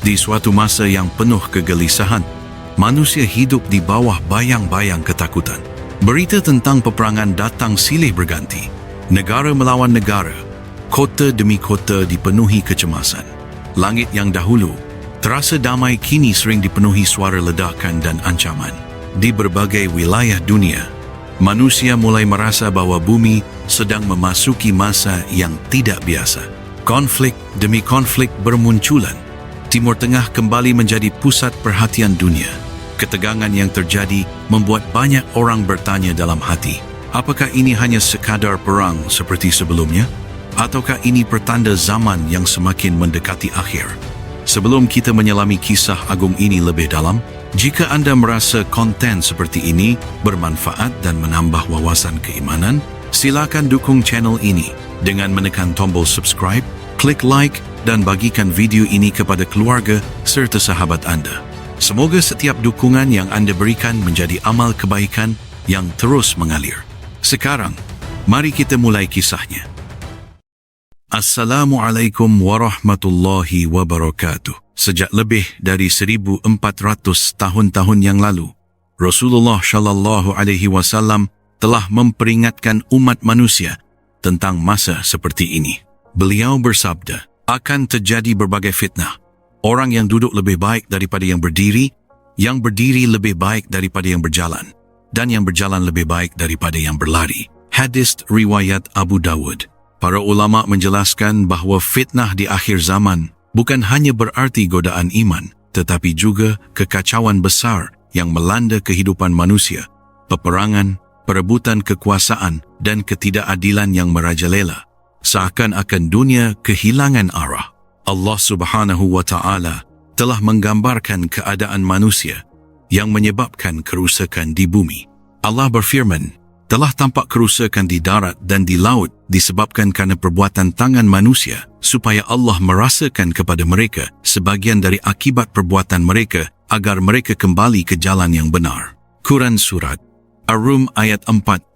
Di suatu masa yang penuh kegelisahan, manusia hidup di bawah bayang-bayang ketakutan. Berita tentang peperangan datang silih berganti. Negara melawan negara, kota demi kota dipenuhi kecemasan. Langit yang dahulu terasa damai kini sering dipenuhi suara ledakan dan ancaman. Di berbagai wilayah dunia, manusia mulai merasa bahwa bumi sedang memasuki masa yang tidak biasa. Konflik demi konflik bermunculan. Timur Tengah kembali menjadi pusat perhatian dunia. Ketegangan yang terjadi membuat banyak orang bertanya dalam hati, apakah ini hanya sekadar perang seperti sebelumnya? Ataukah ini pertanda zaman yang semakin mendekati akhir? Sebelum kita menyelami kisah agung ini lebih dalam, jika anda merasa konten seperti ini bermanfaat dan menambah wawasan keimanan, silakan dukung channel ini dengan menekan tombol subscribe, klik like dan bagikan video ini kepada keluarga serta sahabat anda. Semoga setiap dukungan yang anda berikan menjadi amal kebaikan yang terus mengalir. Sekarang, mari kita mulai kisahnya. Assalamualaikum warahmatullahi wabarakatuh. Sejak lebih dari 1400 tahun-tahun yang lalu, Rasulullah Shallallahu Alaihi Wasallam telah memperingatkan umat manusia tentang masa seperti ini. Beliau bersabda, akan terjadi berbagai fitnah. Orang yang duduk lebih baik daripada yang berdiri lebih baik daripada yang berjalan, dan yang berjalan lebih baik daripada yang berlari. Hadis riwayat Abu Dawud. Para ulama menjelaskan bahawa fitnah di akhir zaman bukan hanya berarti godaan iman, tetapi juga kekacauan besar yang melanda kehidupan manusia, peperangan, perebutan kekuasaan dan ketidakadilan yang merajalela. Seakan-akan dunia kehilangan arah. Allah Subhanahu wa Ta'ala telah menggambarkan keadaan manusia yang menyebabkan kerusakan di bumi. Allah berfirman, telah tampak kerusakan di darat dan di laut disebabkan kerana perbuatan tangan manusia, supaya Allah merasakan kepada mereka sebagian dari akibat perbuatan mereka agar mereka kembali ke jalan yang benar. Quran Surat Ar-Rum ayat 41.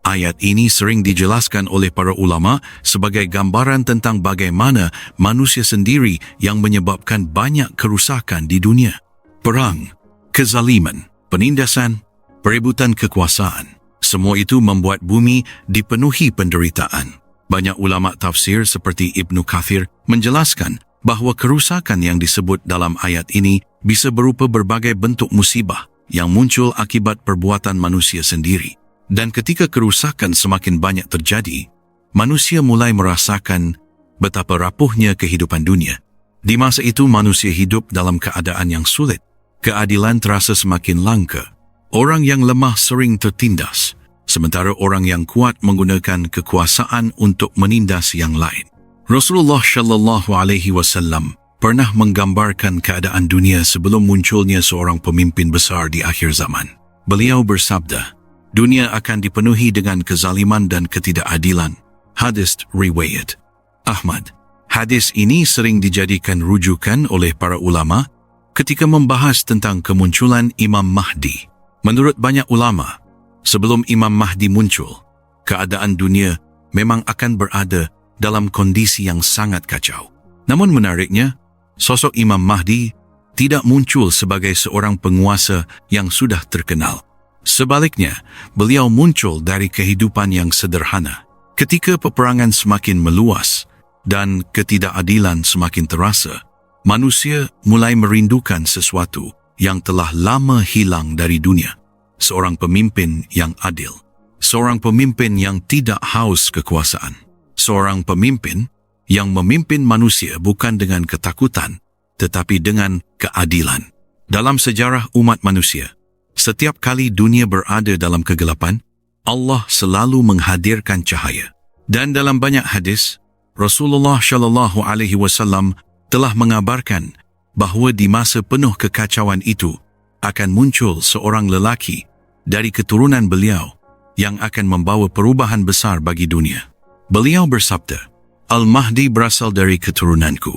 Ayat ini sering dijelaskan oleh para ulama sebagai gambaran tentang bagaimana manusia sendiri yang menyebabkan banyak kerusakan di dunia. Perang, kezaliman, penindasan, perebutan kekuasaan, semua itu membuat bumi dipenuhi penderitaan. Banyak ulama tafsir seperti Ibnu Kathir menjelaskan bahawa kerusakan yang disebut dalam ayat ini bisa berupa berbagai bentuk musibah yang muncul akibat perbuatan manusia sendiri. Dan ketika kerusakan semakin banyak terjadi, manusia mulai merasakan betapa rapuhnya kehidupan dunia. Di masa itu manusia hidup dalam keadaan yang sulit. Keadilan terasa semakin langka. Orang yang lemah sering tertindas, sementara orang yang kuat menggunakan kekuasaan untuk menindas yang lain. Rasulullah Shallallahu Alaihi Wasallam pernah menggambarkan keadaan dunia sebelum munculnya seorang pemimpin besar di akhir zaman. Beliau bersabda, dunia akan dipenuhi dengan kezaliman dan ketidakadilan. Hadis riwayat Ahmad. Hadis ini sering dijadikan rujukan oleh para ulama ketika membahas tentang kemunculan Imam Mahdi. Menurut banyak ulama, sebelum Imam Mahdi muncul, keadaan dunia memang akan berada dalam kondisi yang sangat kacau. Namun menariknya, sosok Imam Mahdi tidak muncul sebagai seorang penguasa yang sudah terkenal. Sebaliknya, beliau muncul dari kehidupan yang sederhana. Ketika peperangan semakin meluas dan ketidakadilan semakin terasa, manusia mulai merindukan sesuatu yang telah lama hilang dari dunia. Seorang pemimpin yang adil. Seorang pemimpin yang tidak haus kekuasaan. Seorang pemimpin yang memimpin manusia bukan dengan ketakutan, tetapi dengan keadilan. Dalam sejarah umat manusia, setiap kali dunia berada dalam kegelapan, Allah selalu menghadirkan cahaya. Dan dalam banyak hadis, Rasulullah Shallallahu Alaihi Wasallam telah mengabarkan bahawa di masa penuh kekacauan itu akan muncul seorang lelaki dari keturunan beliau yang akan membawa perubahan besar bagi dunia. Beliau bersabda, Al-Mahdi berasal dari keturunanku,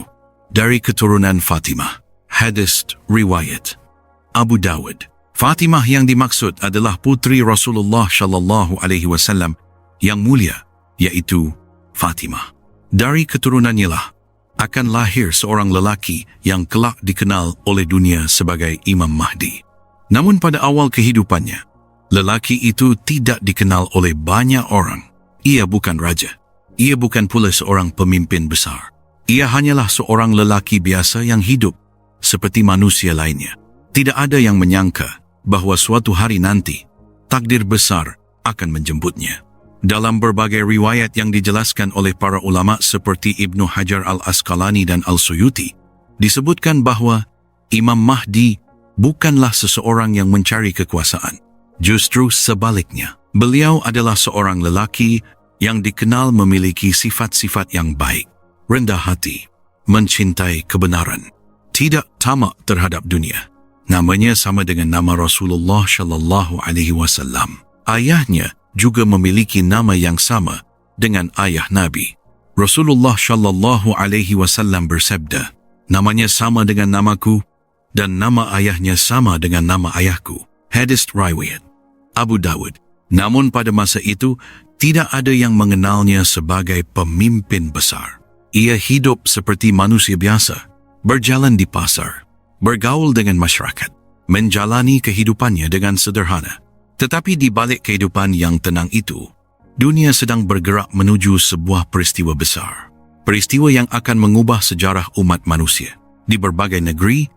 dari keturunan Fatimah. Hadis riwayat Abu Dawud. Fatimah yang dimaksud adalah putri Rasulullah Shallallahu Alaihi Wasallam yang mulia, yaitu Fatimah. Dari keturunannya lah akan lahir seorang lelaki yang kelak dikenal oleh dunia sebagai Imam Mahdi. Namun pada awal kehidupannya, lelaki itu tidak dikenal oleh banyak orang. Ia bukan raja. Ia bukan pula seorang pemimpin besar. Ia hanyalah seorang lelaki biasa yang hidup seperti manusia lainnya. Tidak ada yang menyangka bahawa suatu hari nanti takdir besar akan menjemputnya. Dalam berbagai riwayat yang dijelaskan oleh para ulama seperti Ibnu Hajar al-Asqalani dan Al-Suyuti, disebutkan bahawa Imam Mahdi bukanlah seseorang yang mencari kekuasaan. Justru sebaliknya, beliau adalah seorang lelaki yang dikenal memiliki sifat-sifat yang baik, rendah hati, mencintai kebenaran, tidak tamak terhadap dunia. Namanya sama dengan nama Rasulullah sallallahu alaihi wasallam. Ayahnya juga memiliki nama yang sama dengan ayah Nabi. Rasulullah sallallahu alaihi wasallam bersabda, "Namanya sama dengan namaku dan nama ayahnya sama dengan nama ayahku." Hadis riwayat Abu Dawud. Namun pada masa itu, tidak ada yang mengenalnya sebagai pemimpin besar. Ia hidup seperti manusia biasa, berjalan di pasar, bergaul dengan masyarakat, menjalani kehidupannya dengan sederhana. Tetapi di balik kehidupan yang tenang itu, dunia sedang bergerak menuju sebuah peristiwa besar. Peristiwa yang akan mengubah sejarah umat manusia. Di berbagai negeri,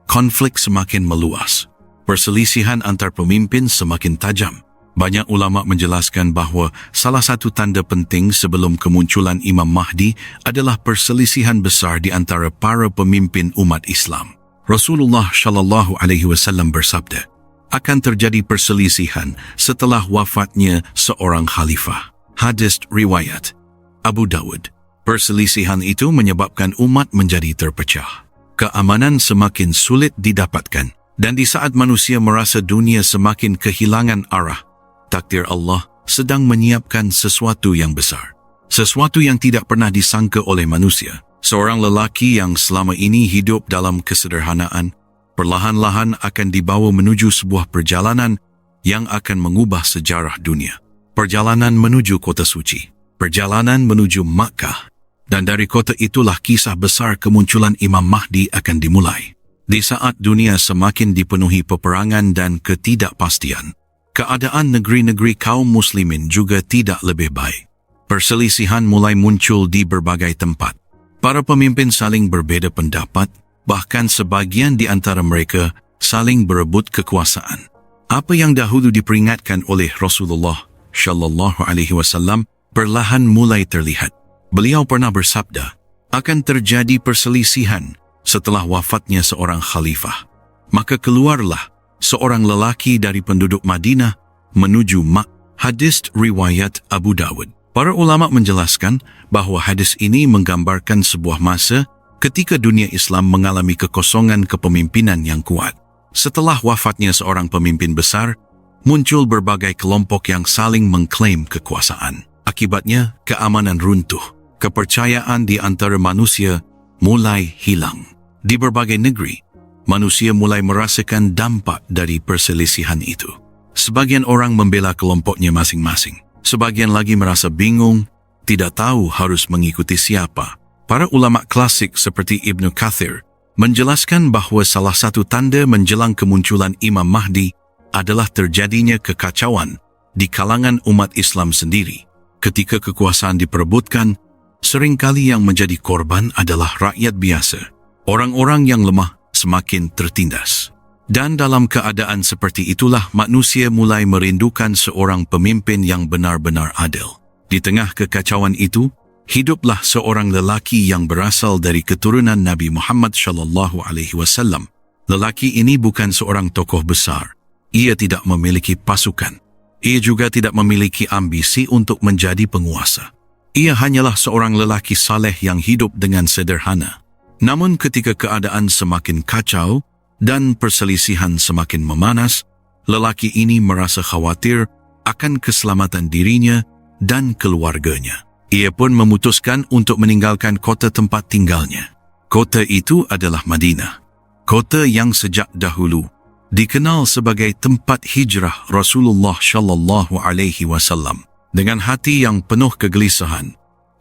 konflik semakin meluas. Perselisihan antar pemimpin semakin tajam. Banyak ulama menjelaskan bahawa salah satu tanda penting sebelum kemunculan Imam Mahdi adalah perselisihan besar di antara para pemimpin umat Islam. Rasulullah sallallahu alaihi wasallam bersabda, akan terjadi perselisihan setelah wafatnya seorang khalifah. Hadis riwayat Abu Dawud. Perselisihan itu menyebabkan umat menjadi terpecah. Keamanan semakin sulit didapatkan, dan di saat manusia merasa dunia semakin kehilangan arah, takdir Allah sedang menyiapkan sesuatu yang besar. Sesuatu yang tidak pernah disangka oleh manusia. Seorang lelaki yang selama ini hidup dalam kesederhanaan, perlahan-lahan akan dibawa menuju sebuah perjalanan yang akan mengubah sejarah dunia. Perjalanan menuju kota suci. Perjalanan menuju Makkah. Dan dari kota itulah kisah besar kemunculan Imam Mahdi akan dimulai. Di saat dunia semakin dipenuhi peperangan dan ketidakpastian, keadaan negeri-negeri kaum muslimin juga tidak lebih baik. Perselisihan mulai muncul di berbagai tempat. Para pemimpin saling berbeza pendapat, bahkan sebagian di antara mereka saling berebut kekuasaan. Apa yang dahulu diperingatkan oleh Rasulullah sallallahu alaihi wasallam perlahan mulai terlihat. Beliau pernah bersabda, akan terjadi perselisihan setelah wafatnya seorang khalifah. Maka keluarlah seorang lelaki dari penduduk Madinah menuju Hadis riwayat Abu Dawud. Para ulama menjelaskan bahawa hadis ini menggambarkan sebuah masa ketika dunia Islam mengalami kekosongan kepemimpinan yang kuat. Setelah wafatnya seorang pemimpin besar, muncul berbagai kelompok yang saling mengklaim kekuasaan. Akibatnya, keamanan runtuh. Kepercayaan di antara manusia mulai hilang. Di berbagai negeri, manusia mulai merasakan dampak dari perselisihan itu. Sebagian orang membela kelompoknya masing-masing. Sebagian lagi merasa bingung, tidak tahu harus mengikuti siapa. Para ulama klasik seperti Ibnu Kathir menjelaskan bahawa salah satu tanda menjelang kemunculan Imam Mahdi adalah terjadinya kekacauan di kalangan umat Islam sendiri. Ketika kekuasaan diperebutkan, seringkali yang menjadi korban adalah rakyat biasa. Orang-orang yang lemah semakin tertindas. Dan dalam keadaan seperti itulah manusia mulai merindukan seorang pemimpin yang benar-benar adil. Di tengah kekacauan itu, hiduplah seorang lelaki yang berasal dari keturunan Nabi Muhammad sallallahu alaihi wasallam. Lelaki ini bukan seorang tokoh besar. Ia tidak memiliki pasukan. Ia juga tidak memiliki ambisi untuk menjadi penguasa. Ia hanyalah seorang lelaki saleh yang hidup dengan sederhana. Namun ketika keadaan semakin kacau dan perselisihan semakin memanas, lelaki ini merasa khawatir akan keselamatan dirinya dan keluarganya. Ia pun memutuskan untuk meninggalkan kota tempat tinggalnya. Kota itu adalah Madinah. Kota yang sejak dahulu dikenal sebagai tempat hijrah Rasulullah sallallahu alaihi wasallam. Dengan hati yang penuh kegelisahan,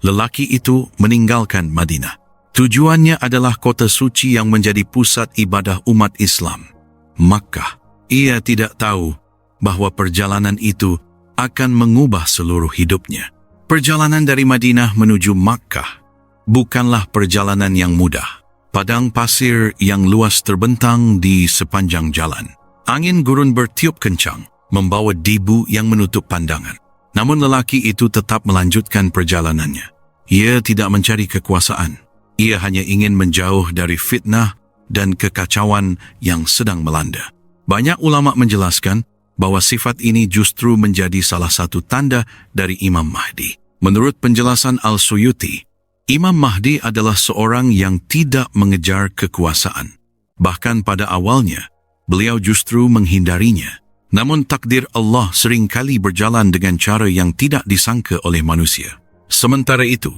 lelaki itu meninggalkan Madinah. Tujuannya adalah kota suci yang menjadi pusat ibadah umat Islam, Makkah. Ia tidak tahu bahawa perjalanan itu akan mengubah seluruh hidupnya. Perjalanan dari Madinah menuju Makkah bukanlah perjalanan yang mudah. Padang pasir yang luas terbentang di sepanjang jalan. Angin gurun bertiup kencang, membawa debu yang menutup pandangan. Namun lelaki itu tetap melanjutkan perjalanannya. Ia tidak mencari kekuasaan. Ia hanya ingin menjauh dari fitnah dan kekacauan yang sedang melanda. Banyak ulama menjelaskan bahawa sifat ini justru menjadi salah satu tanda dari Imam Mahdi. Menurut penjelasan Al-Suyuti, Imam Mahdi adalah seorang yang tidak mengejar kekuasaan. Bahkan pada awalnya, beliau justru menghindarinya. Namun takdir Allah seringkali berjalan dengan cara yang tidak disangka oleh manusia. Sementara itu,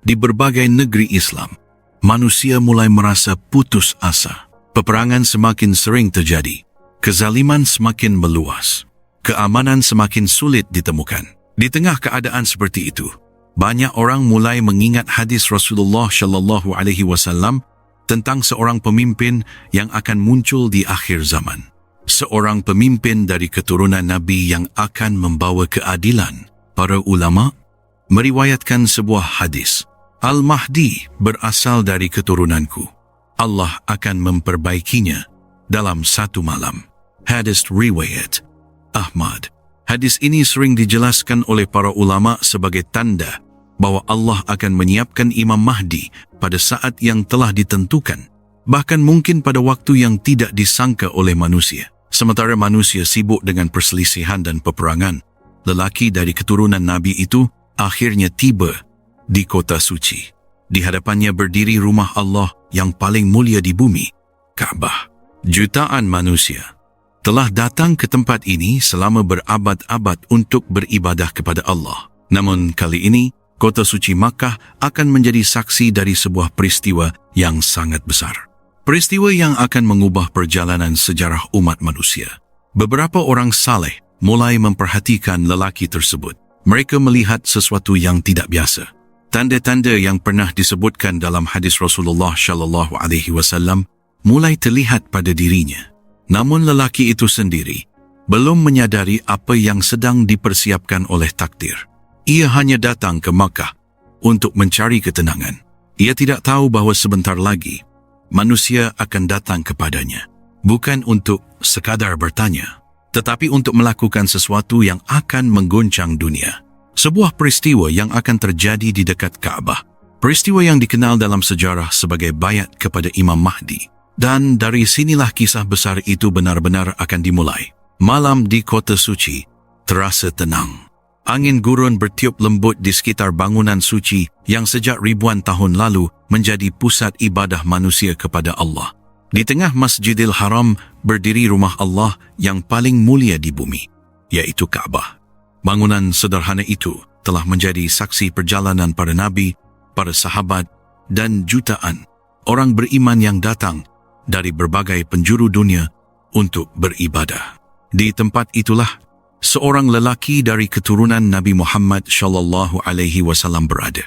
di berbagai negeri Islam, manusia mulai merasa putus asa. Peperangan semakin sering terjadi. Kezaliman semakin meluas. Keamanan semakin sulit ditemukan. Di tengah keadaan seperti itu, banyak orang mulai mengingat hadis Rasulullah SAW tentang seorang pemimpin yang akan muncul di akhir zaman. Seorang pemimpin dari keturunan Nabi yang akan membawa keadilan. Para ulama meriwayatkan sebuah hadis. Al-Mahdi berasal dari keturunanku. Allah akan memperbaikinya dalam satu malam. Hadis riwayat Ahmad. Hadis ini sering dijelaskan oleh para ulama sebagai tanda bahawa Allah akan menyiapkan Imam Mahdi pada saat yang telah ditentukan. Bahkan mungkin pada waktu yang tidak disangka oleh manusia. Sementara manusia sibuk dengan perselisihan dan peperangan, lelaki dari keturunan Nabi itu akhirnya tiba di kota suci. Di hadapannya berdiri rumah Allah yang paling mulia di bumi, Ka'bah. Jutaan manusia telah datang ke tempat ini selama berabad-abad untuk beribadah kepada Allah. Namun kali ini, kota suci Makkah akan menjadi saksi dari sebuah peristiwa yang sangat besar. Peristiwa yang akan mengubah perjalanan sejarah umat manusia. Beberapa orang saleh mulai memperhatikan lelaki tersebut. Mereka melihat sesuatu yang tidak biasa. Tanda-tanda yang pernah disebutkan dalam hadis Rasulullah SAW mulai terlihat pada dirinya. Namun lelaki itu sendiri belum menyadari apa yang sedang dipersiapkan oleh takdir. Ia hanya datang ke Makkah untuk mencari ketenangan. Ia tidak tahu bahawa sebentar lagi manusia akan datang kepadanya, bukan untuk sekadar bertanya, tetapi untuk melakukan sesuatu yang akan mengguncang dunia. Sebuah peristiwa yang akan terjadi di dekat Ka'bah. Peristiwa yang dikenal dalam sejarah sebagai bayat kepada Imam Mahdi. Dan dari sinilah kisah besar itu benar-benar akan dimulai. Malam di kota suci terasa tenang. Angin gurun bertiup lembut di sekitar bangunan suci yang sejak ribuan tahun lalu menjadi pusat ibadah manusia kepada Allah. Di tengah Masjidil Haram berdiri rumah Allah yang paling mulia di bumi, yaitu Ka'bah. Bangunan sederhana itu telah menjadi saksi perjalanan para nabi, para sahabat, dan jutaan orang beriman yang datang dari berbagai penjuru dunia untuk beribadah. Di tempat itulah seorang lelaki dari keturunan Nabi Muhammad SAW berada.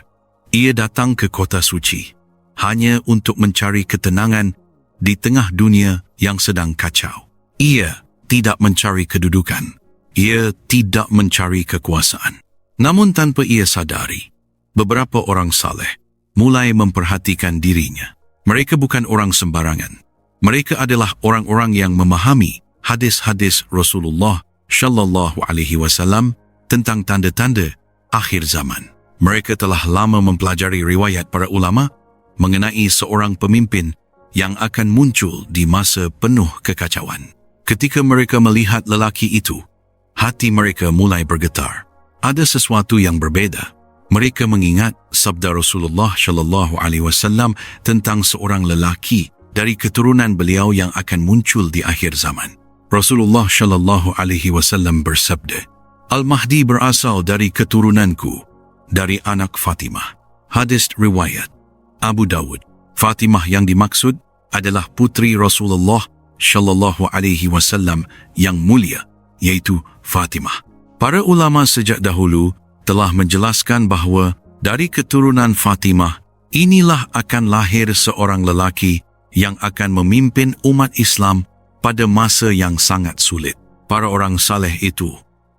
Ia datang ke kota suci hanya untuk mencari ketenangan di tengah dunia yang sedang kacau. Ia tidak mencari kedudukan. Ia tidak mencari kekuasaan. Namun tanpa ia sadari, beberapa orang saleh mulai memperhatikan dirinya. Mereka bukan orang sembarangan. Mereka adalah orang-orang yang memahami hadis-hadis Rasulullah SAW tentang tanda-tanda akhir zaman. Mereka telah lama mempelajari riwayat para ulama mengenai seorang pemimpin yang akan muncul di masa penuh kekacauan. Ketika mereka melihat lelaki itu, hati mereka mulai bergetar. Ada sesuatu yang berbeda. Mereka mengingat sabda Rasulullah SAW tentang seorang lelaki dari keturunan beliau yang akan muncul di akhir zaman. Rasulullah SAW bersabda, Al-Mahdi berasal dari keturunanku, dari anak Fatimah. Hadis riwayat Abu Dawud. Fatimah yang dimaksud adalah putri Rasulullah SAW yang mulia, yaitu Fatimah. Para ulama sejak dahulu telah menjelaskan bahawa dari keturunan Fatimah Inilah akan lahir seorang lelaki yang akan memimpin umat Islam pada masa yang sangat sulit. Para orang saleh itu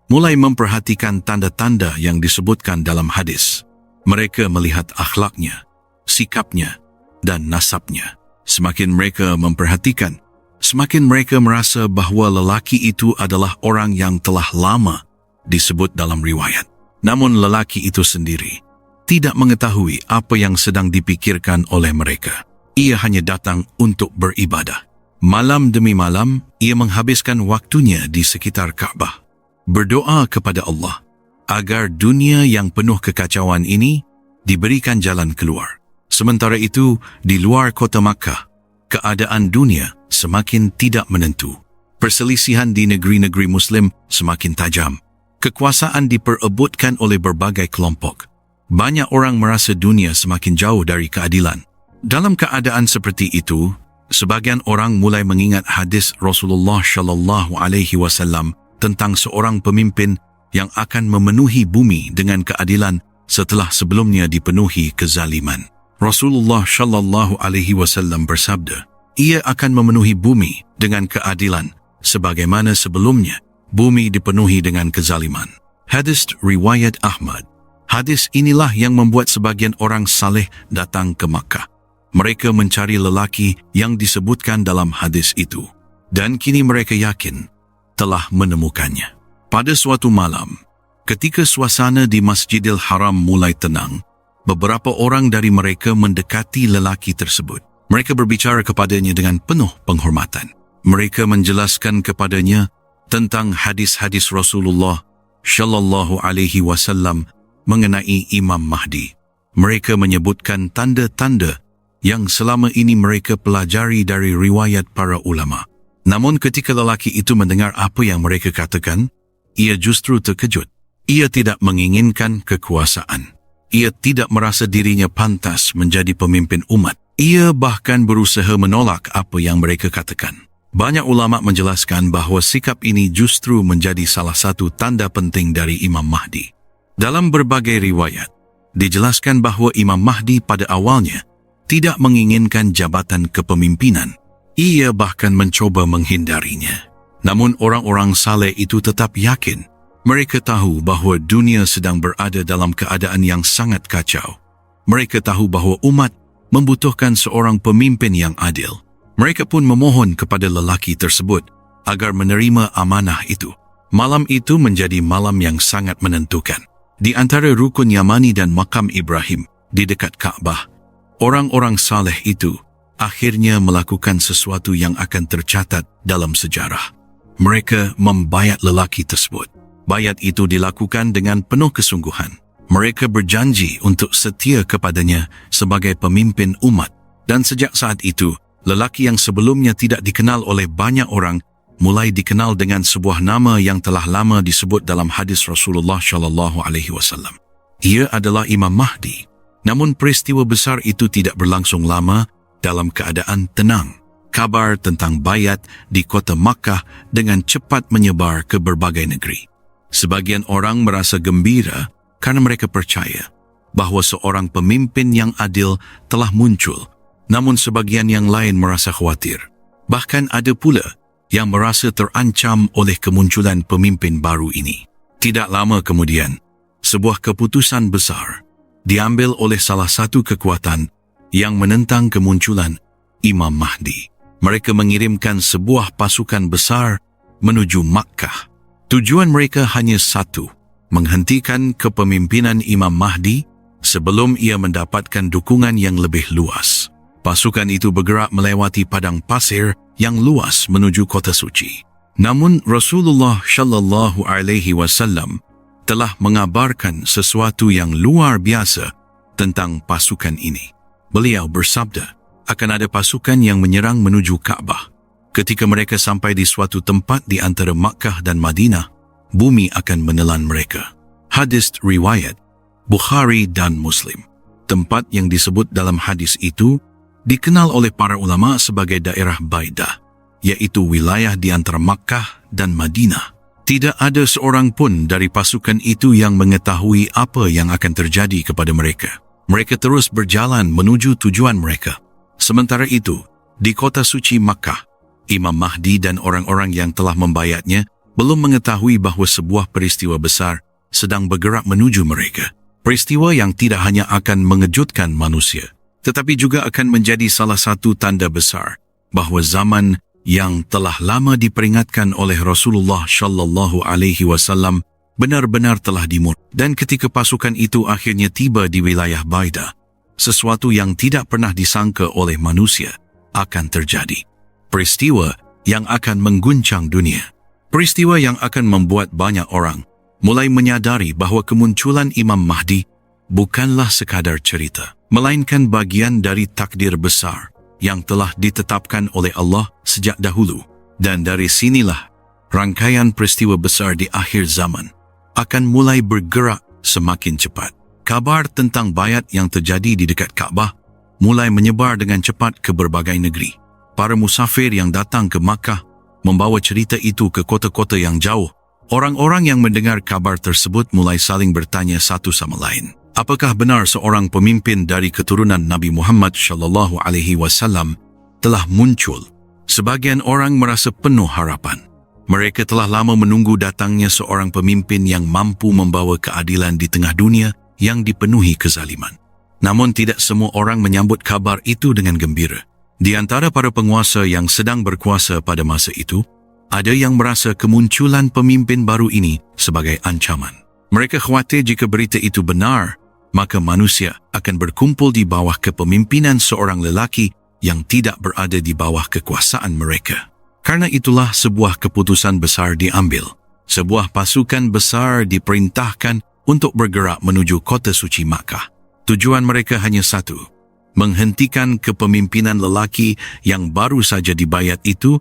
mulai memperhatikan tanda-tanda yang disebutkan dalam hadis. Mereka melihat akhlaknya, sikapnya, dan nasabnya. Semakin mereka memperhatikan, semakin mereka merasa bahawa lelaki itu adalah orang yang telah lama disebut dalam riwayat. Namun lelaki itu sendiri tidak mengetahui apa yang sedang dipikirkan oleh mereka. Ia hanya datang untuk beribadah. Malam demi malam, ia menghabiskan waktunya di sekitar Kaabah, berdoa kepada Allah agar dunia yang penuh kekacauan ini diberikan jalan keluar. Sementara itu, di luar kota Makkah, keadaan dunia semakin tidak menentu. Perselisihan di negeri-negeri Muslim semakin tajam. Kekuasaan diperebutkan oleh berbagai kelompok. Banyak orang merasa dunia semakin jauh dari keadilan. Dalam keadaan seperti itu, sebagian orang mulai mengingat hadis Rasulullah Shallallahu Alaihi Wasallam tentang seorang pemimpin yang akan memenuhi bumi dengan keadilan setelah sebelumnya dipenuhi kezaliman. Rasulullah Shallallahu Alaihi Wasallam bersabda, ia akan memenuhi bumi dengan keadilan sebagaimana sebelumnya bumi dipenuhi dengan kezaliman. Hadis riwayat Ahmad. Hadis inilah yang membuat sebagian orang saleh datang ke Makkah. Mereka mencari lelaki yang disebutkan dalam hadis itu, dan kini mereka yakin telah menemukannya. Pada suatu malam, ketika suasana di Masjidil Haram mulai tenang, beberapa orang dari mereka mendekati lelaki tersebut. Mereka berbicara kepadanya dengan penuh penghormatan. Mereka menjelaskan kepadanya tentang hadis-hadis Rasulullah Shallallahu Alaihi Wasallam mengenai Imam Mahdi. Mereka menyebutkan tanda-tanda yang selama ini mereka pelajari dari riwayat para ulama. Namun ketika lelaki itu mendengar apa yang mereka katakan, ia justru terkejut. Ia tidak menginginkan kekuasaan. Ia tidak merasa dirinya pantas menjadi pemimpin umat. Ia bahkan berusaha menolak apa yang mereka katakan. Banyak ulama menjelaskan bahawa sikap ini justru menjadi salah satu tanda penting dari Imam Mahdi. Dalam berbagai riwayat, dijelaskan bahawa Imam Mahdi pada awalnya tidak menginginkan jabatan kepemimpinan. Ia bahkan mencoba menghindarinya. Namun orang-orang saleh itu tetap yakin. Mereka tahu bahawa dunia sedang berada dalam keadaan yang sangat kacau. Mereka tahu bahawa umat membutuhkan seorang pemimpin yang adil. Mereka pun memohon kepada lelaki tersebut agar menerima amanah itu. Malam itu menjadi malam yang sangat menentukan. Di antara rukun Yamani dan makam Ibrahim di dekat Kaabah, orang-orang saleh itu akhirnya melakukan sesuatu yang akan tercatat dalam sejarah. Mereka membayat lelaki tersebut. Bayat itu dilakukan dengan penuh kesungguhan. Mereka berjanji untuk setia kepadanya sebagai pemimpin umat. Dan sejak saat itu, lelaki yang sebelumnya tidak dikenal oleh banyak orang mulai dikenal dengan sebuah nama yang telah lama disebut dalam hadis Rasulullah Shallallahu Alaihi Wasallam. Ia adalah Imam Mahdi. Namun peristiwa besar itu tidak berlangsung lama dalam keadaan tenang. Kabar tentang bayat di kota Makkah dengan cepat menyebar ke berbagai negeri. Sebagian orang merasa gembira karena mereka percaya bahawa seorang pemimpin yang adil telah muncul. Namun sebagian yang lain merasa khawatir. Bahkan ada pula yang merasa terancam oleh kemunculan pemimpin baru ini. Tidak lama kemudian, sebuah keputusan besar diambil oleh salah satu kekuatan yang menentang kemunculan Imam Mahdi. Mereka mengirimkan sebuah pasukan besar menuju Makkah. Tujuan mereka hanya satu, menghentikan kepemimpinan Imam Mahdi sebelum ia mendapatkan dukungan yang lebih luas. Pasukan itu bergerak melewati padang pasir yang luas menuju kota suci. Namun Rasulullah Shallallahu Alaihi Wasallam telah mengabarkan sesuatu yang luar biasa tentang pasukan ini. Beliau bersabda, akan ada pasukan yang menyerang menuju Kaabah. Ketika mereka sampai di suatu tempat di antara Makkah dan Madinah, bumi akan menelan mereka. Hadis riwayat Bukhari dan Muslim. Tempat yang disebut dalam hadis itu dikenal oleh para ulama sebagai daerah Baidah, yaitu wilayah di antara Makkah dan Madinah. Tidak ada seorang pun dari pasukan itu yang mengetahui apa yang akan terjadi kepada mereka. Mereka terus berjalan menuju tujuan mereka. Sementara itu, di kota suci Makkah, Imam Mahdi dan orang-orang yang telah membayatnya belum mengetahui bahawa sebuah peristiwa besar sedang bergerak menuju mereka. Peristiwa yang tidak hanya akan mengejutkan manusia, tetapi juga akan menjadi salah satu tanda besar bahawa zaman yang telah lama diperingatkan oleh Rasulullah sallallahu alaihi wasallam benar-benar telah dimulai. Dan ketika pasukan itu akhirnya tiba di wilayah Baidah, sesuatu yang tidak pernah disangka oleh manusia akan terjadi. Peristiwa yang akan mengguncang dunia. Peristiwa yang akan membuat banyak orang mulai menyadari bahawa kemunculan Imam Mahdi bukanlah sekadar cerita, melainkan bagian dari takdir besar yang telah ditetapkan oleh Allah sejak dahulu. Dan dari sinilah rangkaian peristiwa besar di akhir zaman akan mulai bergerak semakin cepat. Kabar tentang bayat yang terjadi di dekat Kaabah mulai menyebar dengan cepat ke berbagai negeri. Para musafir yang datang ke Makkah membawa cerita itu ke kota-kota yang jauh. Orang-orang yang mendengar kabar tersebut mulai saling bertanya satu sama lain, apakah benar seorang pemimpin dari keturunan Nabi Muhammad sallallahu alaihi wasallam telah muncul? Sebagian orang merasa penuh harapan. Mereka telah lama menunggu datangnya seorang pemimpin yang mampu membawa keadilan di tengah dunia yang dipenuhi kezaliman. Namun tidak semua orang menyambut kabar itu dengan gembira. Di antara para penguasa yang sedang berkuasa pada masa itu, ada yang merasa kemunculan pemimpin baru ini sebagai ancaman. Mereka khawatir jika berita itu benar, maka manusia akan berkumpul di bawah kepemimpinan seorang lelaki yang tidak berada di bawah kekuasaan mereka. Karena itulah sebuah keputusan besar diambil. Sebuah pasukan besar diperintahkan untuk bergerak menuju kota suci Makkah. Tujuan mereka hanya satu, menghentikan kepemimpinan lelaki yang baru saja dibayat itu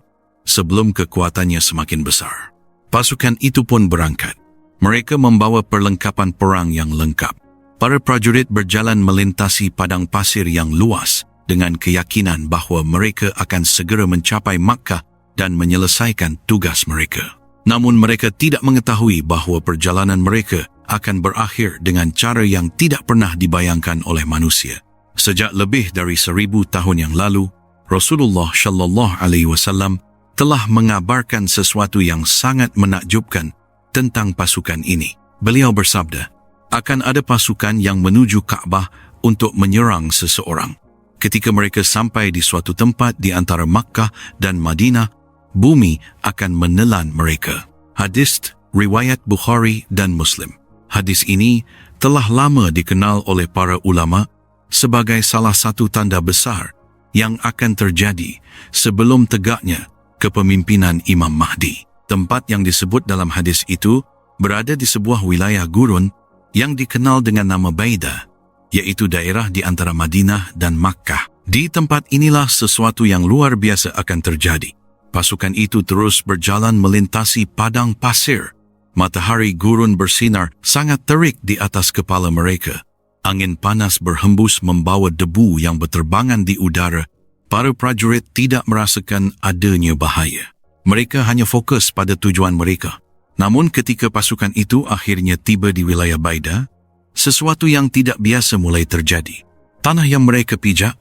sebelum kekuatannya semakin besar. Pasukan itu pun berangkat. Mereka membawa perlengkapan perang yang lengkap. Para prajurit berjalan melintasi padang pasir yang luas dengan keyakinan bahawa mereka akan segera mencapai Makkah dan menyelesaikan tugas mereka. Namun mereka tidak mengetahui bahawa perjalanan mereka akan berakhir dengan cara yang tidak pernah dibayangkan oleh manusia. Sejak lebih dari 1000 tahun yang lalu, Rasulullah sallallahu alaihi wasallam telah mengabarkan sesuatu yang sangat menakjubkan tentang pasukan ini. Beliau bersabda, akan ada pasukan yang menuju Kaabah untuk menyerang seseorang. Ketika mereka sampai di suatu tempat di antara Makkah dan Madinah, bumi akan menelan mereka. Hadis riwayat Bukhari dan Muslim. Hadis ini telah lama dikenal oleh para ulama sebagai salah satu tanda besar yang akan terjadi sebelum tegaknya kepemimpinan Imam Mahdi. Tempat yang disebut dalam hadis itu berada di sebuah wilayah gurun yang dikenal dengan nama Baidah, yaitu daerah di antara Madinah dan Makkah. Di tempat inilah sesuatu yang luar biasa akan terjadi. Pasukan itu terus berjalan melintasi padang pasir. Matahari gurun bersinar sangat terik di atas kepala mereka. Angin panas berhembus membawa debu yang berterbangan di udara. Para prajurit tidak merasakan adanya bahaya. Mereka hanya fokus pada tujuan mereka. Namun ketika pasukan itu akhirnya tiba di wilayah Baidah, sesuatu yang tidak biasa mulai terjadi. Tanah yang mereka pijak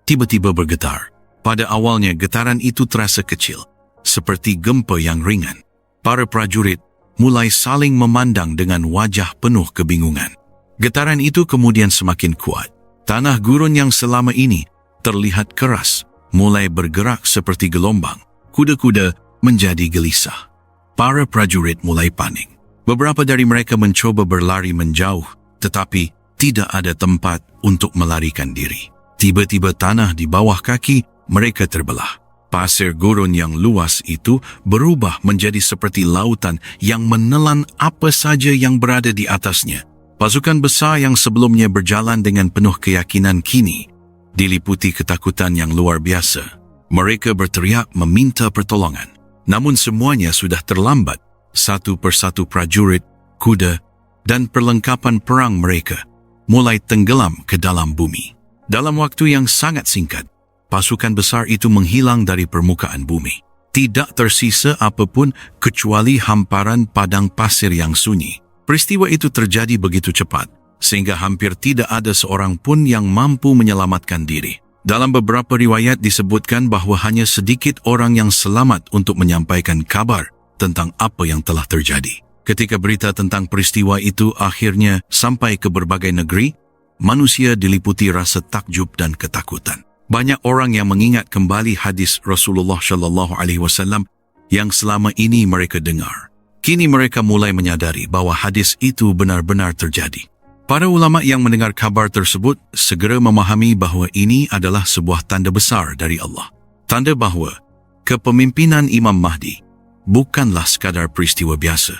tiba-tiba bergetar. Pada awalnya getaran itu terasa kecil, seperti gempa yang ringan. Para prajurit mulai saling memandang dengan wajah penuh kebingungan. Getaran itu kemudian semakin kuat. Tanah gurun yang selama ini terlihat keras mulai bergerak seperti gelombang. Kuda-kuda menjadi gelisah. Para prajurit mulai panik. Beberapa dari mereka mencoba berlari menjauh, tetapi tidak ada tempat untuk melarikan diri. Tiba-tiba tanah di bawah kaki mereka terbelah. Pasir gurun yang luas itu berubah menjadi seperti lautan yang menelan apa saja yang berada di atasnya. Pasukan besar yang sebelumnya berjalan dengan penuh keyakinan kini diliputi ketakutan yang luar biasa. Mereka berteriak meminta pertolongan. Namun semuanya sudah terlambat. Satu persatu prajurit, kuda, dan perlengkapan perang mereka mulai tenggelam ke dalam bumi. Dalam waktu yang sangat singkat, pasukan besar itu menghilang dari permukaan bumi. Tidak tersisa apapun kecuali hamparan padang pasir yang sunyi. Peristiwa itu terjadi begitu cepat, sehingga hampir tidak ada seorang pun yang mampu menyelamatkan diri. Dalam beberapa riwayat disebutkan bahawa hanya sedikit orang yang selamat untuk menyampaikan kabar tentang apa yang telah terjadi. Ketika berita tentang peristiwa itu akhirnya sampai ke berbagai negeri, manusia diliputi rasa takjub dan ketakutan. Banyak orang yang mengingat kembali hadis Rasulullah SAW yang selama ini mereka dengar. Kini mereka mulai menyadari bahawa hadis itu benar-benar terjadi. Para ulama yang mendengar kabar tersebut segera memahami bahawa ini adalah sebuah tanda besar dari Allah. Tanda bahawa kepemimpinan Imam Mahdi bukanlah sekadar peristiwa biasa,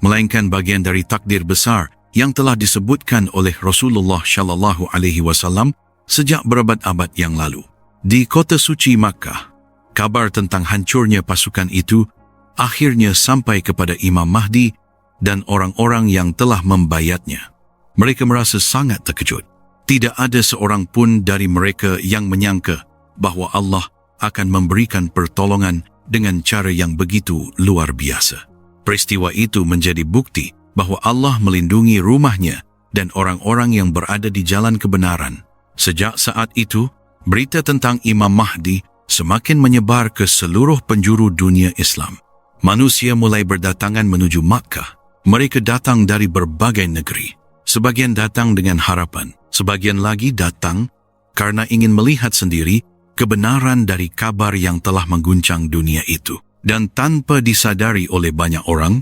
melainkan bagian dari takdir besar yang telah disebutkan oleh Rasulullah SAW sejak berabad-abad yang lalu. Di kota suci Makkah, kabar tentang hancurnya pasukan itu akhirnya sampai kepada Imam Mahdi dan orang-orang yang telah membayatnya. Mereka merasa sangat terkejut. Tidak ada seorang pun dari mereka yang menyangka bahawa Allah akan memberikan pertolongan dengan cara yang begitu luar biasa. Peristiwa itu menjadi bukti bahawa Allah melindungi rumahnya dan orang-orang yang berada di jalan kebenaran. Sejak saat itu, berita tentang Imam Mahdi semakin menyebar ke seluruh penjuru dunia Islam. Manusia mulai berdatangan menuju Makkah. Mereka datang dari berbagai negeri. Sebagian datang dengan harapan, sebagian lagi datang karena ingin melihat sendiri kebenaran dari kabar yang telah mengguncang dunia itu. Dan tanpa disadari oleh banyak orang,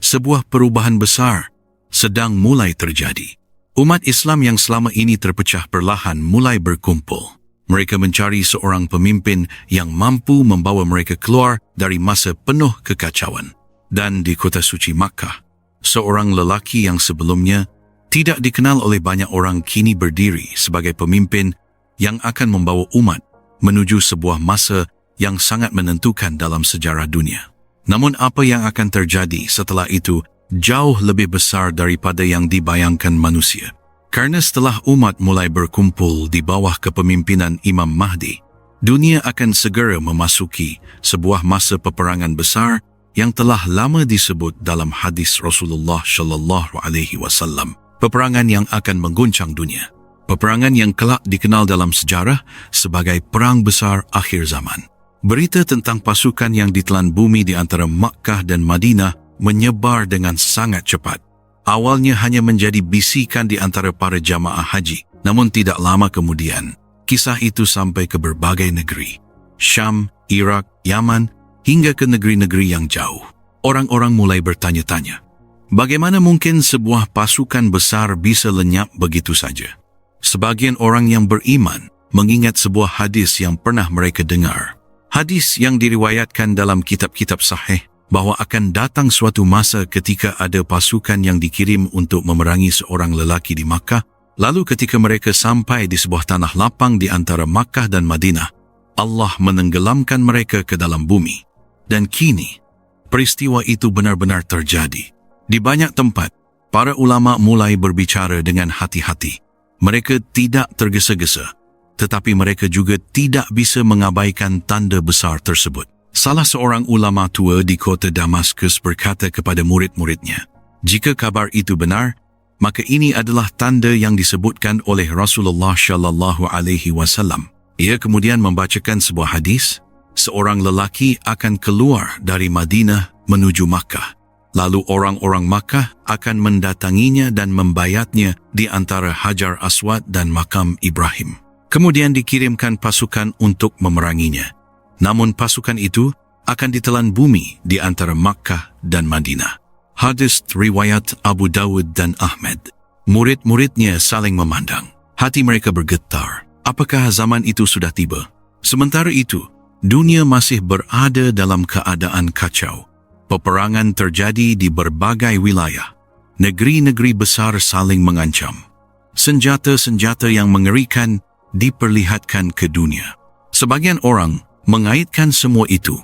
sebuah perubahan besar sedang mulai terjadi. Umat Islam yang selama ini terpecah perlahan mulai berkumpul. Mereka mencari seorang pemimpin yang mampu membawa mereka keluar dari masa penuh kekacauan. Dan di kota suci Makkah, seorang lelaki yang sebelumnya tidak dikenal oleh banyak orang kini berdiri sebagai pemimpin yang akan membawa umat menuju sebuah masa yang sangat menentukan dalam sejarah dunia. Namun apa yang akan terjadi setelah itu jauh lebih besar daripada yang dibayangkan manusia. Karena setelah umat mulai berkumpul di bawah kepemimpinan Imam Mahdi, dunia akan segera memasuki sebuah masa peperangan besar yang telah lama disebut dalam hadis Rasulullah SAW. Peperangan yang akan mengguncang dunia. Peperangan yang kelak dikenal dalam sejarah sebagai Perang Besar Akhir Zaman. Berita tentang pasukan yang ditelan bumi di antara Makkah dan Madinah menyebar dengan sangat cepat. Awalnya hanya menjadi bisikan di antara para jamaah haji. Namun tidak lama kemudian, kisah itu sampai ke berbagai negeri. Syam, Irak, Yaman, hingga ke negeri-negeri yang jauh. Orang-orang mulai bertanya-tanya, bagaimana mungkin sebuah pasukan besar bisa lenyap begitu saja? Sebagian orang yang beriman mengingat sebuah hadis yang pernah mereka dengar. Hadis yang diriwayatkan dalam kitab-kitab sahih bahawa akan datang suatu masa ketika ada pasukan yang dikirim untuk memerangi seorang lelaki di Makkah. Lalu ketika mereka sampai di sebuah tanah lapang di antara Makkah dan Madinah, Allah menenggelamkan mereka ke dalam bumi. Dan kini, peristiwa itu benar-benar terjadi. Di banyak tempat, para ulama mulai berbicara dengan hati-hati. Mereka tidak tergesa-gesa, tetapi mereka juga tidak bisa mengabaikan tanda besar tersebut. Salah seorang ulama tua di kota Damaskus berkata kepada murid-muridnya, jika kabar itu benar, maka ini adalah tanda yang disebutkan oleh Rasulullah SAW. Ia kemudian membacakan sebuah hadis, seorang lelaki akan keluar dari Madinah menuju Makkah. Lalu orang-orang Makkah akan mendatanginya dan membayatnya di antara Hajar Aswad dan makam Ibrahim. Kemudian dikirimkan pasukan untuk memeranginya. Namun pasukan itu akan ditelan bumi di antara Makkah dan Madinah. Hadis riwayat Abu Dawud dan Ahmad. Murid-muridnya saling memandang. Hati mereka bergetar. Apakah zaman itu sudah tiba? Sementara itu, dunia masih berada dalam keadaan kacau. Peperangan terjadi di berbagai wilayah. Negeri-negeri besar saling mengancam. Senjata-senjata yang mengerikan diperlihatkan ke dunia. Sebagian orang mengaitkan semua itu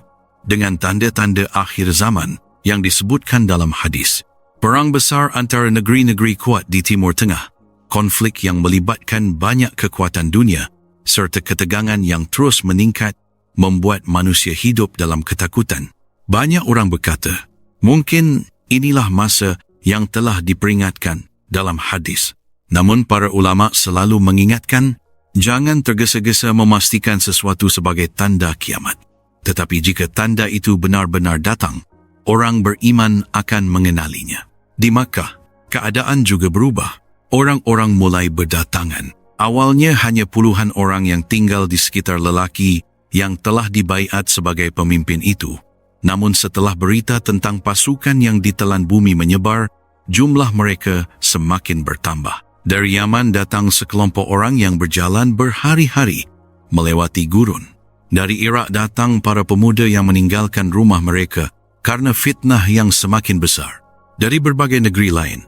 dengan tanda-tanda akhir zaman yang disebutkan dalam hadis. Perang besar antara negeri-negeri kuat di Timur Tengah, konflik yang melibatkan banyak kekuatan dunia, serta ketegangan yang terus meningkat membuat manusia hidup dalam ketakutan. Banyak orang berkata, mungkin inilah masa yang telah diperingatkan dalam hadis. Namun para ulama selalu mengingatkan, jangan tergesa-gesa memastikan sesuatu sebagai tanda kiamat. Tetapi jika tanda itu benar-benar datang, orang beriman akan mengenalinya. Di Makkah, keadaan juga berubah. Orang-orang mulai berdatangan. Awalnya hanya puluhan orang yang tinggal di sekitar lelaki yang telah dibaiat sebagai pemimpin itu. Namun setelah berita tentang pasukan yang ditelan bumi menyebar, jumlah mereka semakin bertambah. Dari Yaman datang sekelompok orang yang berjalan berhari-hari melewati gurun. Dari Irak datang para pemuda yang meninggalkan rumah mereka karena fitnah yang semakin besar. Dari berbagai negeri lain,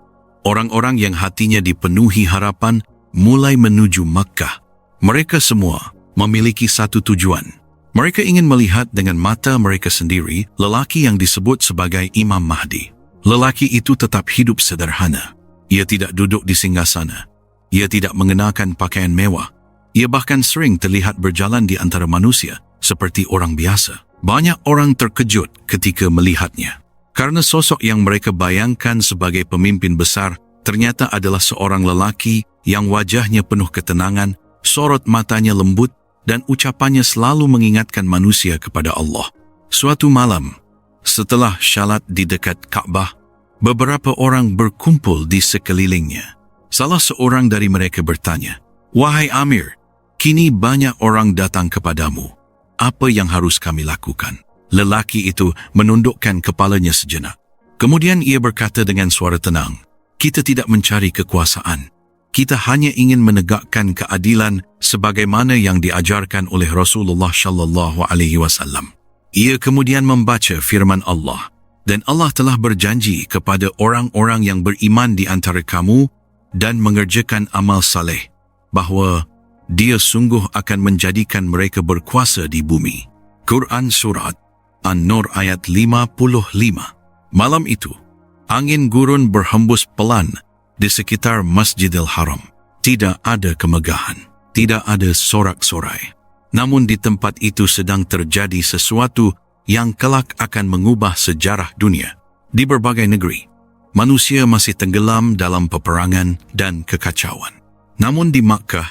orang-orang yang hatinya dipenuhi harapan mulai menuju Makkah. Mereka semua memiliki satu tujuan. Mereka ingin melihat dengan mata mereka sendiri lelaki yang disebut sebagai Imam Mahdi. Lelaki itu tetap hidup sederhana. Ia tidak duduk di singgasana. Ia tidak mengenakan pakaian mewah. Ia bahkan sering terlihat berjalan di antara manusia seperti orang biasa. Banyak orang terkejut ketika melihatnya. Karena sosok yang mereka bayangkan sebagai pemimpin besar ternyata adalah seorang lelaki yang wajahnya penuh ketenangan, sorot matanya lembut, dan ucapannya selalu mengingatkan manusia kepada Allah. Suatu malam, setelah syalat di dekat Ka'bah, beberapa orang berkumpul di sekelilingnya. Salah seorang dari mereka bertanya, "Wahai Amir, kini banyak orang datang kepadamu. Apa yang harus kami lakukan?" Lelaki itu menundukkan kepalanya sejenak. Kemudian ia berkata dengan suara tenang, "Kita tidak mencari kekuasaan. Kita hanya ingin menegakkan keadilan sebagaimana yang diajarkan oleh Rasulullah sallallahu alaihi wasallam." Ia kemudian membaca firman Allah, "Dan Allah telah berjanji kepada orang-orang yang beriman di antara kamu dan mengerjakan amal saleh, bahawa Dia sungguh akan menjadikan mereka berkuasa di bumi." Quran Surat An-Nur ayat 55. Malam itu, angin gurun berhembus pelan di sekitar Masjidil Haram. Tidak ada kemegahan, tidak ada sorak-sorai. Namun di tempat itu sedang terjadi sesuatu yang kelak akan mengubah sejarah dunia. Di berbagai negeri, manusia masih tenggelam dalam peperangan dan kekacauan. Namun di Makkah,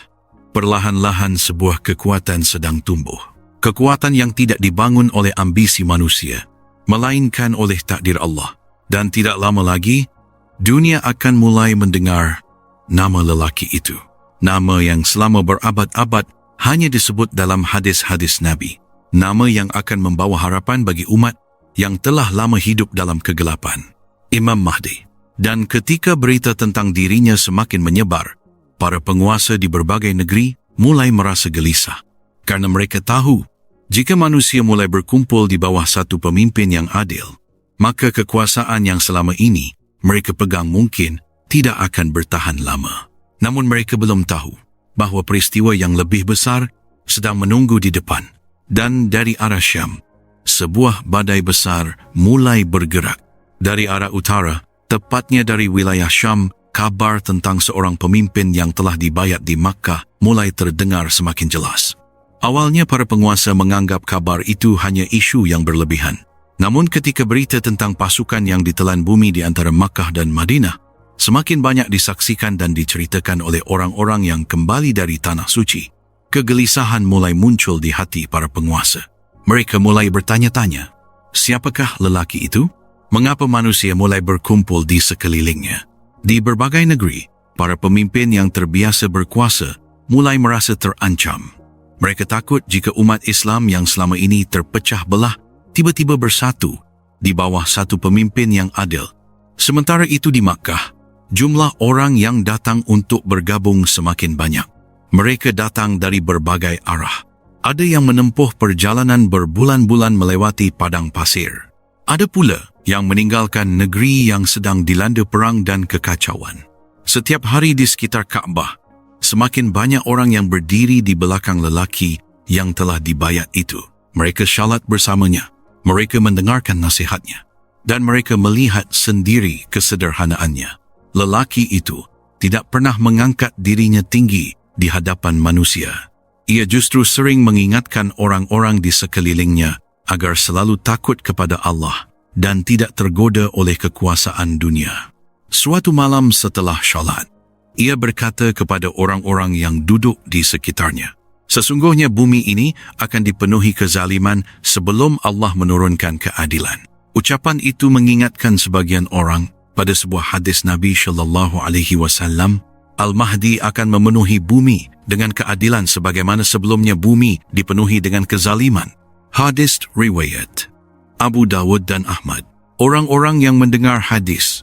perlahan-lahan sebuah kekuatan sedang tumbuh. Kekuatan yang tidak dibangun oleh ambisi manusia, melainkan oleh takdir Allah. Dan tidak lama lagi, dunia akan mulai mendengar nama lelaki itu. Nama yang selama berabad-abad hanya disebut dalam hadis-hadis Nabi. Nama yang akan membawa harapan bagi umat yang telah lama hidup dalam kegelapan. Imam Mahdi. Dan ketika berita tentang dirinya semakin menyebar, para penguasa di berbagai negeri mulai merasa gelisah. Karena mereka tahu, jika manusia mulai berkumpul di bawah satu pemimpin yang adil, maka kekuasaan yang selama ini mereka pegang mungkin tidak akan bertahan lama. Namun mereka belum tahu bahawa peristiwa yang lebih besar sedang menunggu di depan. Dan dari arah Syam, sebuah badai besar mulai bergerak. Dari arah utara, tepatnya dari wilayah Syam, kabar tentang seorang pemimpin yang telah dibayat di Makkah mulai terdengar semakin jelas. Awalnya para penguasa menganggap kabar itu hanya isu yang berlebihan. Namun ketika berita tentang pasukan yang ditelan bumi di antara Makkah dan Madinah semakin banyak disaksikan dan diceritakan oleh orang-orang yang kembali dari Tanah Suci, kegelisahan mulai muncul di hati para penguasa. Mereka mulai bertanya-tanya, siapakah lelaki itu? Mengapa manusia mulai berkumpul di sekelilingnya? Di berbagai negeri, para pemimpin yang terbiasa berkuasa mulai merasa terancam. Mereka takut jika umat Islam yang selama ini terpecah belah tiba-tiba bersatu di bawah satu pemimpin yang adil. Sementara itu di Makkah, jumlah orang yang datang untuk bergabung semakin banyak. Mereka datang dari berbagai arah. Ada yang menempuh perjalanan berbulan-bulan melewati padang pasir. Ada pula yang meninggalkan negeri yang sedang dilanda perang dan kekacauan. Setiap hari di sekitar Ka'bah, semakin banyak orang yang berdiri di belakang lelaki yang telah dibayat itu. Mereka syalat bersamanya, mereka mendengarkan nasihatnya, dan mereka melihat sendiri kesederhanaannya. Lelaki itu tidak pernah mengangkat dirinya tinggi di hadapan manusia. Ia justru sering mengingatkan orang-orang di sekelilingnya agar selalu takut kepada Allah dan tidak tergoda oleh kekuasaan dunia. Suatu malam setelah syalat, Ia berkata kepada orang-orang yang duduk di sekitarnya, sesungguhnya bumi ini akan dipenuhi kezaliman sebelum Allah menurunkan keadilan. Ucapan itu mengingatkan sebagian orang pada sebuah hadis Nabi SAW, Al-Mahdi akan memenuhi bumi dengan keadilan sebagaimana sebelumnya bumi dipenuhi dengan kezaliman. Hadis riwayat Abu Dawud dan Ahmad. Orang-orang yang mendengar hadis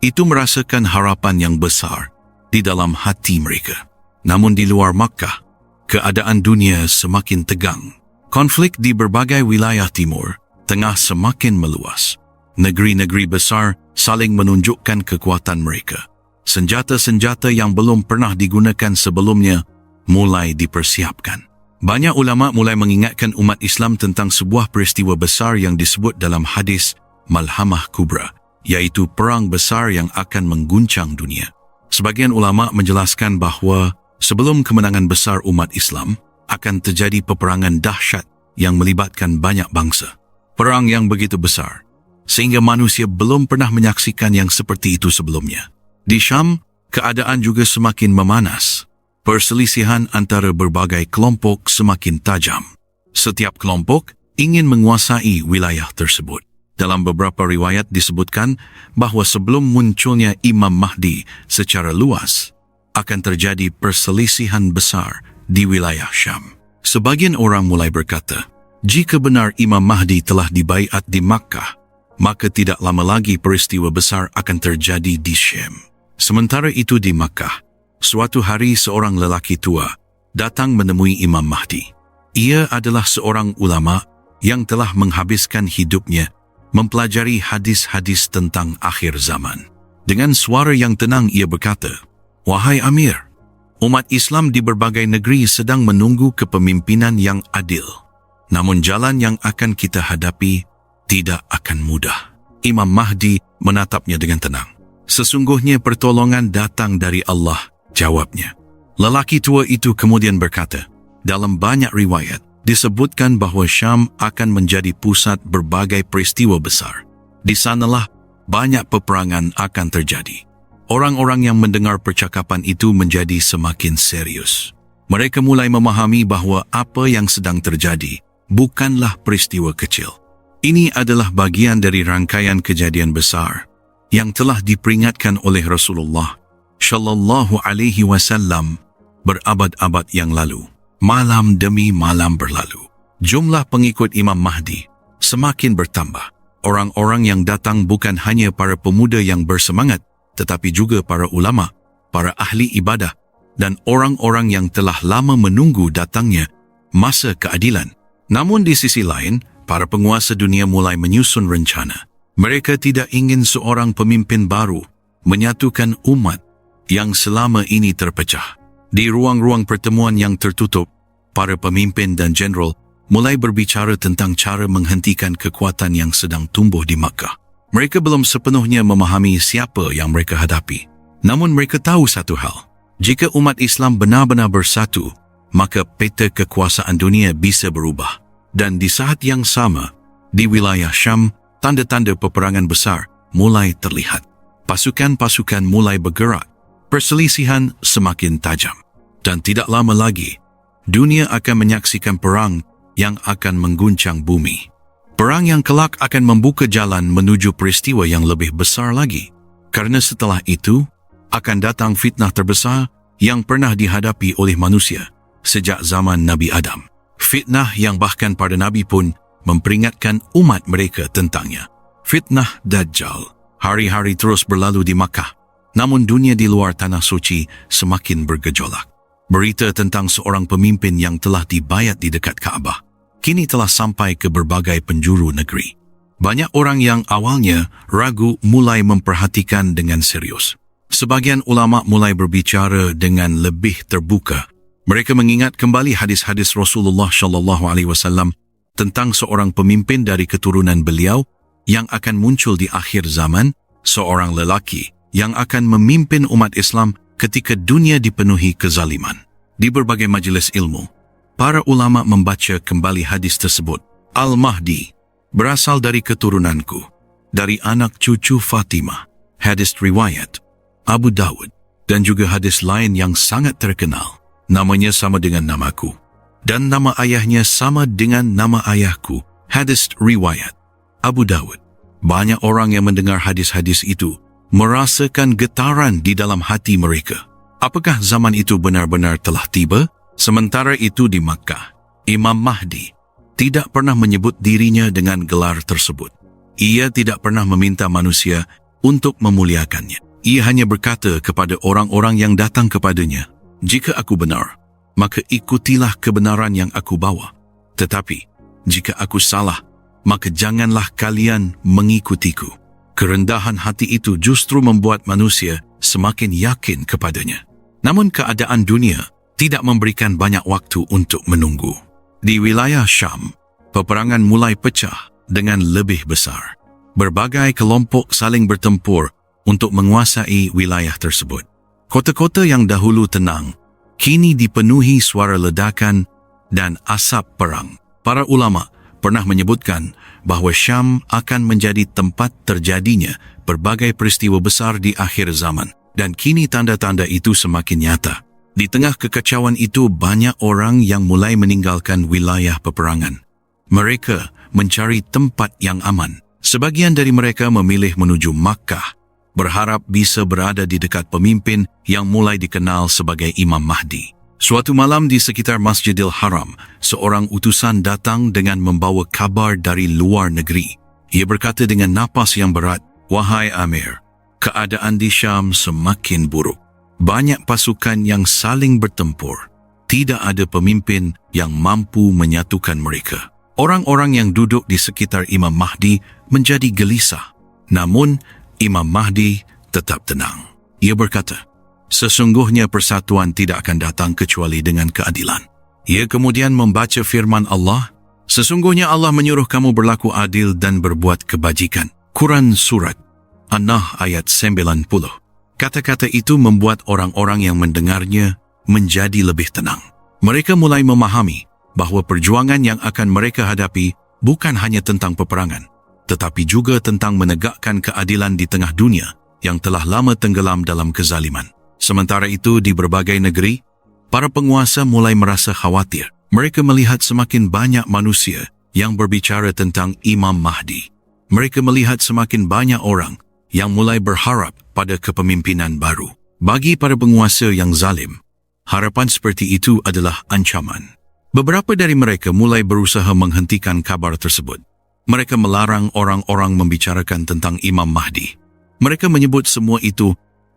itu merasakan harapan yang besar di dalam hati mereka. Namun di luar Makkah, keadaan dunia semakin tegang. Konflik di berbagai wilayah timur tengah semakin meluas. Negeri-negeri besar saling menunjukkan kekuatan mereka. Senjata-senjata yang belum pernah digunakan sebelumnya mulai dipersiapkan. Banyak ulama mulai mengingatkan umat Islam tentang sebuah peristiwa besar yang disebut dalam hadis Malhamah Kubra, iaitu perang besar yang akan mengguncang dunia. Sebagian ulama menjelaskan bahawa sebelum kemenangan besar umat Islam, akan terjadi peperangan dahsyat yang melibatkan banyak bangsa. Perang yang begitu besar, sehingga manusia belum pernah menyaksikan yang seperti itu sebelumnya. Di Syam, keadaan juga semakin memanas. Perselisihan antara berbagai kelompok semakin tajam. Setiap kelompok ingin menguasai wilayah tersebut. Dalam beberapa riwayat disebutkan bahawa sebelum munculnya Imam Mahdi secara luas, akan terjadi perselisihan besar di wilayah Syam. Sebagian orang mulai berkata, jika benar Imam Mahdi telah dibaiat di Makkah, maka tidak lama lagi peristiwa besar akan terjadi di Syam. Sementara itu di Makkah, suatu hari seorang lelaki tua datang menemui Imam Mahdi. Ia adalah seorang ulama yang telah menghabiskan hidupnya mempelajari hadis-hadis tentang akhir zaman. Dengan suara yang tenang ia berkata, "Wahai Amir, umat Islam di berbagai negeri sedang menunggu kepemimpinan yang adil. Namun jalan yang akan kita hadapi tidak akan mudah." Imam Mahdi menatapnya dengan tenang. "Sesungguhnya pertolongan datang dari Allah," jawabnya. Lelaki tua itu kemudian berkata, dalam banyak riwayat, disebutkan bahawa Syam akan menjadi pusat berbagai peristiwa besar. Di sanalah banyak peperangan akan terjadi. Orang-orang yang mendengar percakapan itu menjadi semakin serius. Mereka mulai memahami bahawa apa yang sedang terjadi bukanlah peristiwa kecil. Ini adalah bagian dari rangkaian kejadian besar yang telah diperingatkan oleh Rasulullah Shallallahu Alaihi Wasallam berabad-abad yang lalu. Malam demi malam berlalu. Jumlah pengikut Imam Mahdi semakin bertambah. Orang-orang yang datang bukan hanya para pemuda yang bersemangat, tetapi juga para ulama, para ahli ibadah, dan orang-orang yang telah lama menunggu datangnya masa keadilan. Namun di sisi lain, para penguasa dunia mulai menyusun rencana. Mereka tidak ingin seorang pemimpin baru menyatukan umat yang selama ini terpecah. Di ruang-ruang pertemuan yang tertutup, para pemimpin dan jeneral mulai berbicara tentang cara menghentikan kekuatan yang sedang tumbuh di Makkah. Mereka belum sepenuhnya memahami siapa yang mereka hadapi. Namun mereka tahu satu hal. Jika umat Islam benar-benar bersatu, maka peta kekuasaan dunia bisa berubah. Dan di saat yang sama, di wilayah Syam, tanda-tanda peperangan besar mulai terlihat. Pasukan-pasukan mulai bergerak. Perselisihan semakin tajam. Dan tidak lama lagi, dunia akan menyaksikan perang yang akan mengguncang bumi. Perang yang kelak akan membuka jalan menuju peristiwa yang lebih besar lagi. Karena setelah itu, akan datang fitnah terbesar yang pernah dihadapi oleh manusia sejak zaman Nabi Adam. Fitnah yang bahkan para Nabi pun memperingatkan umat mereka tentangnya. Fitnah Dajjal. Hari-hari terus berlalu di Makkah. Namun dunia di luar tanah suci semakin bergejolak. Berita tentang seorang pemimpin yang telah dibayat di dekat Kaabah kini telah sampai ke berbagai penjuru negeri. Banyak orang yang awalnya ragu mulai memperhatikan dengan serius. Sebagian ulama mulai berbicara dengan lebih terbuka. Mereka mengingat kembali hadis-hadis Rasulullah SAW tentang seorang pemimpin dari keturunan beliau yang akan muncul di akhir zaman, seorang lelaki yang akan memimpin umat Islam ketika dunia dipenuhi kezaliman. Di berbagai majlis ilmu, para ulama membaca kembali hadis tersebut. Al-Mahdi berasal dari keturunanku, dari anak cucu Fatimah. Hadis riwayat Abu Dawud. Dan juga hadis lain yang sangat terkenal. Namanya sama dengan namaku. Dan nama ayahnya sama dengan nama ayahku. Hadis riwayat Abu Dawud. Banyak orang yang mendengar hadis-hadis itu merasakan getaran di dalam hati mereka. Apakah zaman itu benar-benar telah tiba? Sementara itu di Makkah, Imam Mahdi tidak pernah menyebut dirinya dengan gelar tersebut. Ia tidak pernah meminta manusia untuk memuliakannya. Ia hanya berkata kepada orang-orang yang datang kepadanya, "Jika aku benar, maka ikutilah kebenaran yang aku bawa. Tetapi, jika aku salah, maka janganlah kalian mengikutiku." Kerendahan hati itu justru membuat manusia semakin yakin kepadanya. Namun keadaan dunia tidak memberikan banyak waktu untuk menunggu. Di wilayah Syam, peperangan mulai pecah dengan lebih besar. Berbagai kelompok saling bertempur untuk menguasai wilayah tersebut. Kota-kota yang dahulu tenang, kini dipenuhi suara ledakan dan asap perang. Para ulama pernah menyebutkan bahawa Syam akan menjadi tempat terjadinya berbagai peristiwa besar di akhir zaman. Dan kini tanda-tanda itu semakin nyata. Di tengah kekacauan itu, banyak orang yang mulai meninggalkan wilayah peperangan. Mereka mencari tempat yang aman. Sebagian dari mereka memilih menuju Makkah, berharap bisa berada di dekat pemimpin yang mulai dikenal sebagai Imam Mahdi. Suatu malam di sekitar Masjidil Haram, seorang utusan datang dengan membawa kabar dari luar negeri. Ia berkata dengan napas yang berat, "Wahai Amir, keadaan di Syam semakin buruk. Banyak pasukan yang saling bertempur. Tidak ada pemimpin yang mampu menyatukan mereka." Orang-orang yang duduk di sekitar Imam Mahdi menjadi gelisah. Namun, Imam Mahdi tetap tenang. Ia berkata, "Sesungguhnya persatuan tidak akan datang kecuali dengan keadilan." Ia kemudian membaca firman Allah, "Sesungguhnya Allah menyuruh kamu berlaku adil dan berbuat kebajikan." Quran Surat An-Nahl ayat 90. Kata-kata itu membuat orang-orang yang mendengarnya menjadi lebih tenang. Mereka mulai memahami bahawa perjuangan yang akan mereka hadapi bukan hanya tentang peperangan, tetapi juga tentang menegakkan keadilan di tengah dunia yang telah lama tenggelam dalam kezaliman. Sementara itu, di berbagai negeri, para penguasa mulai merasa khawatir. Mereka melihat semakin banyak manusia yang berbicara tentang Imam Mahdi. Mereka melihat semakin banyak orang yang mulai berharap pada kepemimpinan baru. Bagi para penguasa yang zalim, harapan seperti itu adalah ancaman. Beberapa dari mereka mulai berusaha menghentikan kabar tersebut. Mereka melarang orang-orang membicarakan tentang Imam Mahdi. Mereka menyebut semua itu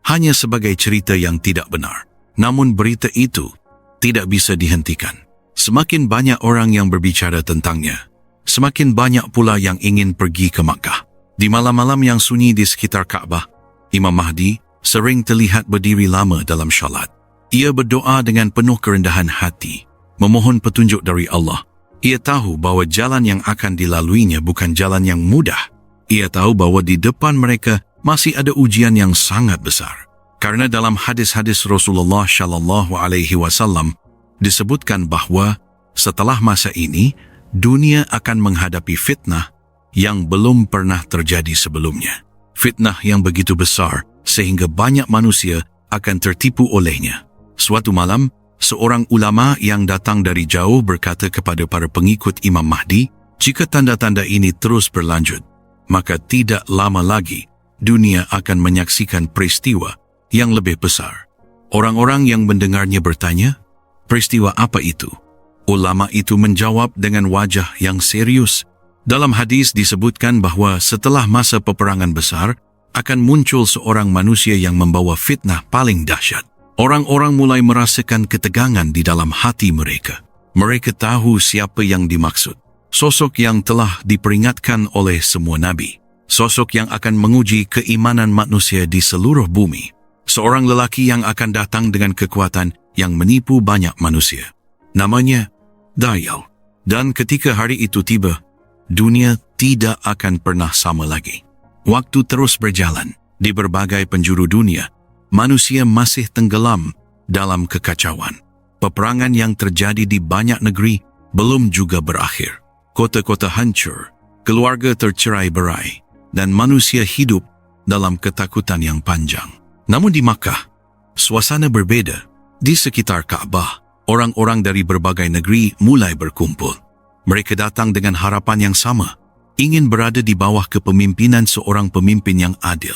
hanya sebagai cerita yang tidak benar. Namun berita itu tidak bisa dihentikan. Semakin banyak orang yang berbicara tentangnya, semakin banyak pula yang ingin pergi ke Makkah. Di malam-malam yang sunyi di sekitar Kaabah, Imam Mahdi sering terlihat berdiri lama dalam syalat. Ia berdoa dengan penuh kerendahan hati, memohon petunjuk dari Allah. Ia tahu bahawa jalan yang akan dilaluinya bukan jalan yang mudah. Ia tahu bahawa di depan mereka masih ada ujian yang sangat besar. Karena dalam hadis-hadis Rasulullah SAW disebutkan bahawa setelah masa ini, dunia akan menghadapi fitnah yang belum pernah terjadi sebelumnya. Fitnah yang begitu besar sehingga banyak manusia akan tertipu olehnya. Suatu malam, seorang ulama yang datang dari jauh berkata kepada para pengikut Imam Mahdi, "Jika tanda-tanda ini terus berlanjut, maka tidak lama lagi dunia akan menyaksikan peristiwa yang lebih besar." Orang-orang yang mendengarnya bertanya, "Peristiwa apa itu?" Ulama itu menjawab dengan wajah yang serius. Dalam hadis disebutkan bahawa setelah masa peperangan besar, akan muncul seorang manusia yang membawa fitnah paling dahsyat. Orang-orang mulai merasakan ketegangan di dalam hati mereka. Mereka tahu siapa yang dimaksud. Sosok yang telah diperingatkan oleh semua nabi. Sosok yang akan menguji keimanan manusia di seluruh bumi. Seorang lelaki yang akan datang dengan kekuatan yang menipu banyak manusia. Namanya Dajjal. Dan ketika hari itu tiba, dunia tidak akan pernah sama lagi. Waktu terus berjalan. Di berbagai penjuru dunia, manusia masih tenggelam dalam kekacauan. Peperangan yang terjadi di banyak negeri belum juga berakhir. Kota-kota hancur, keluarga tercerai-berai, dan manusia hidup dalam ketakutan yang panjang. Namun di Makkah, Suasana berbeza. Di sekitar Kaabah, orang-orang dari berbagai negeri mulai berkumpul. Mereka datang dengan harapan yang sama, ingin berada di bawah kepemimpinan seorang pemimpin yang adil.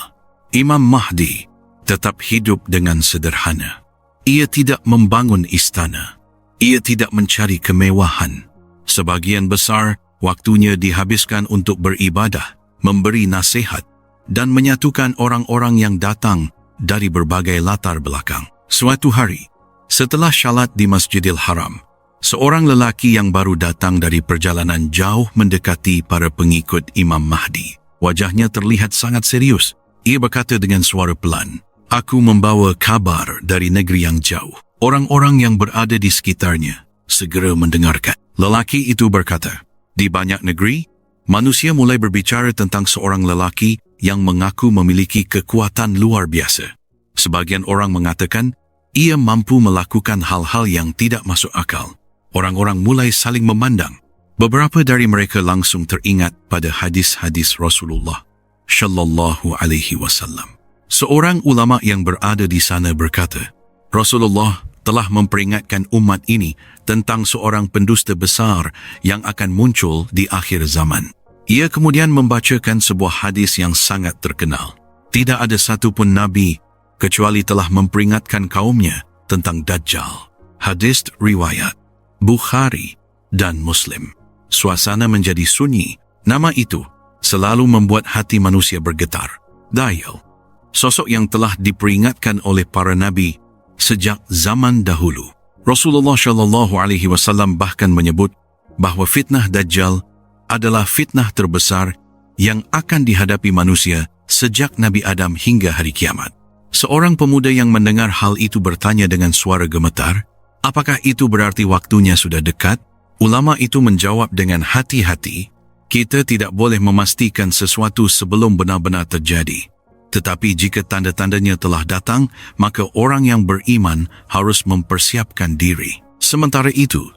Imam Mahdi tetap hidup dengan sederhana. Ia tidak membangun istana. Ia tidak mencari kemewahan. Sebagian besar waktunya dihabiskan untuk beribadah, memberi nasihat, dan menyatukan orang-orang yang datang dari berbagai latar belakang. Suatu hari, setelah syalat di Masjidil Haram, seorang lelaki yang baru datang dari perjalanan jauh mendekati para pengikut Imam Mahdi. Wajahnya terlihat sangat serius. Ia berkata dengan suara pelan, "Aku membawa kabar dari negeri yang jauh." Orang-orang yang berada di sekitarnya segera mendengarkan. Lelaki itu berkata, "Di banyak negeri, manusia mulai berbicara tentang seorang lelaki yang mengaku memiliki kekuatan luar biasa. Sebagian orang mengatakan, ia mampu melakukan hal-hal yang tidak masuk akal." Orang-orang mulai saling memandang. Beberapa dari mereka langsung teringat pada hadis-hadis Rasulullah Shallallahu Alaihi Wasallam. Seorang ulama yang berada di sana berkata, Rasulullah telah memperingatkan umat ini tentang seorang pendusta besar yang akan muncul di akhir zaman. Ia kemudian membacakan sebuah hadis yang sangat terkenal. Tidak ada satu pun Nabi kecuali telah memperingatkan kaumnya tentang Dajjal. Hadis riwayat Bukhari dan Muslim. Suasana menjadi sunyi. Nama itu selalu membuat hati manusia bergetar. Dajjal, sosok yang telah diperingatkan oleh para nabi sejak zaman dahulu. Rasulullah Shallallahu Alaihi Wasallam bahkan menyebut bahawa fitnah Dajjal adalah fitnah terbesar yang akan dihadapi manusia sejak Nabi Adam hingga hari kiamat. Seorang pemuda yang mendengar hal itu bertanya dengan suara gemetar, "Apakah itu berarti waktunya sudah dekat?" Ulama itu menjawab dengan hati-hati, "Kita tidak boleh memastikan sesuatu sebelum benar-benar terjadi. Tetapi jika tanda-tandanya telah datang, maka orang yang beriman harus mempersiapkan diri." Sementara itu,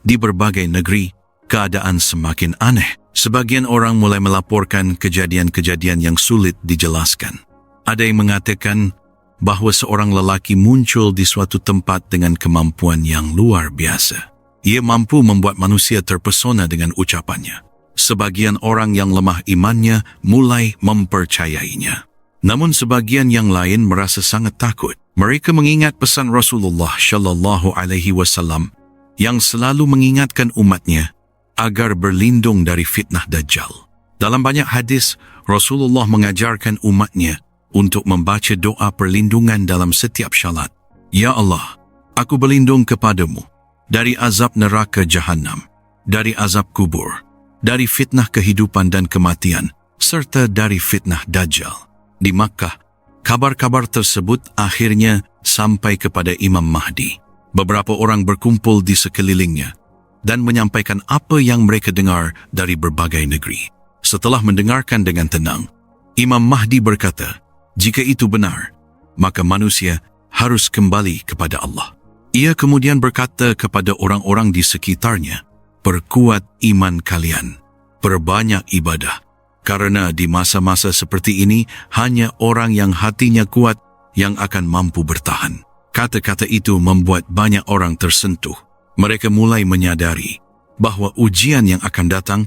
di berbagai negeri, keadaan semakin aneh. Sebagian orang mulai melaporkan kejadian-kejadian yang sulit dijelaskan. Ada yang mengatakan bahawa seorang lelaki muncul di suatu tempat dengan kemampuan yang luar biasa. Ia mampu membuat manusia terpesona dengan ucapannya. Sebagian orang yang lemah imannya mulai mempercayainya. Namun sebagian yang lain merasa sangat takut. Mereka mengingat pesan Rasulullah Shallallahu Alaihi Wasallam yang selalu mengingatkan umatnya agar berlindung dari fitnah Dajjal. Dalam banyak hadis, Rasulullah mengajarkan umatnya untuk membaca doa perlindungan dalam setiap syalat. "Ya Allah, aku berlindung kepadamu dari azab neraka Jahannam, dari azab kubur, dari fitnah kehidupan dan kematian, serta dari fitnah Dajjal." Di Makkah, kabar-kabar tersebut akhirnya sampai kepada Imam Mahdi. Beberapa orang berkumpul di sekelilingnya dan menyampaikan apa yang mereka dengar dari berbagai negeri. Setelah mendengarkan dengan tenang, Imam Mahdi berkata, jika itu benar, maka manusia harus kembali kepada Allah. Ia kemudian berkata kepada orang-orang di sekitarnya, "Perkuat iman kalian, perbanyak ibadah, karena di masa-masa seperti ini hanya orang yang hatinya kuat yang akan mampu bertahan." Kata-kata itu membuat banyak orang tersentuh. Mereka mulai menyadari bahawa ujian yang akan datang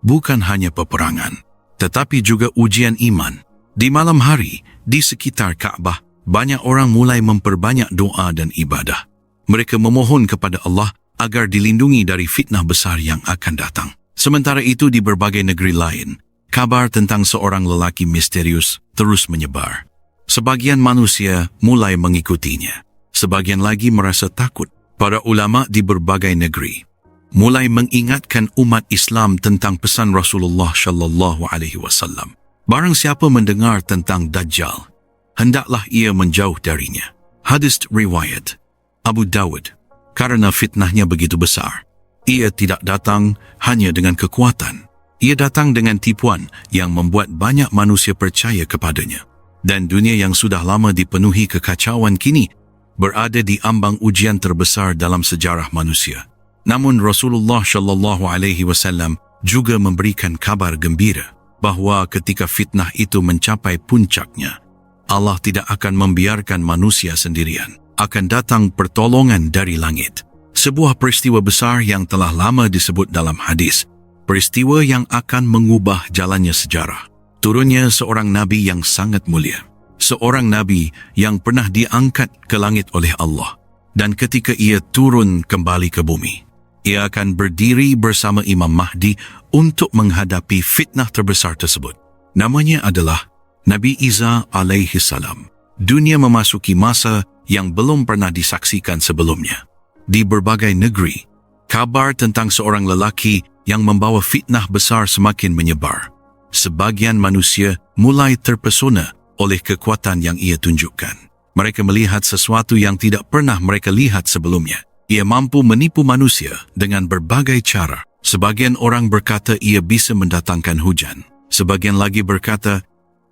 bukan hanya peperangan, tetapi juga ujian iman. Di malam hari, di sekitar Kaabah, banyak orang mulai memperbanyak doa dan ibadah. Mereka memohon kepada Allah agar dilindungi dari fitnah besar yang akan datang. Sementara itu, di berbagai negeri lain, kabar tentang seorang lelaki misterius terus menyebar. Sebagian manusia mulai mengikutinya. Sebagian lagi merasa takut. Para ulama di berbagai negeri mulai mengingatkan umat Islam tentang pesan Rasulullah Shallallahu Alaihi Wasallam. Barang siapa mendengar tentang Dajjal, hendaklah ia menjauh darinya. Hadis riwayat Abu Dawud. Karena fitnahnya begitu besar, ia tidak datang hanya dengan kekuatan. Ia datang dengan tipuan yang membuat banyak manusia percaya kepadanya. Dan dunia yang sudah lama dipenuhi kekacauan kini berada di ambang ujian terbesar dalam sejarah manusia. Namun Rasulullah Shallallahu Alaihi Wasallam juga memberikan kabar gembira bahawa ketika fitnah itu mencapai puncaknya, Allah tidak akan membiarkan manusia sendirian. Akan datang pertolongan dari langit. Sebuah peristiwa besar yang telah lama disebut dalam hadis. Peristiwa yang akan mengubah jalannya sejarah. Turunnya seorang Nabi yang sangat mulia. Seorang Nabi yang pernah diangkat ke langit oleh Allah. Dan ketika ia turun kembali ke bumi, ia akan berdiri bersama Imam Mahdi untuk menghadapi fitnah terbesar tersebut. Namanya adalah Nabi Isa alaihi salam. Dunia memasuki masa yang belum pernah disaksikan sebelumnya. Di berbagai negeri, kabar tentang seorang lelaki yang membawa fitnah besar semakin menyebar. Sebagian manusia mulai terpesona oleh kekuatan yang ia tunjukkan. Mereka melihat sesuatu yang tidak pernah mereka lihat sebelumnya. Ia mampu menipu manusia dengan berbagai cara. Sebagian orang berkata ia bisa mendatangkan hujan. Sebagian lagi berkata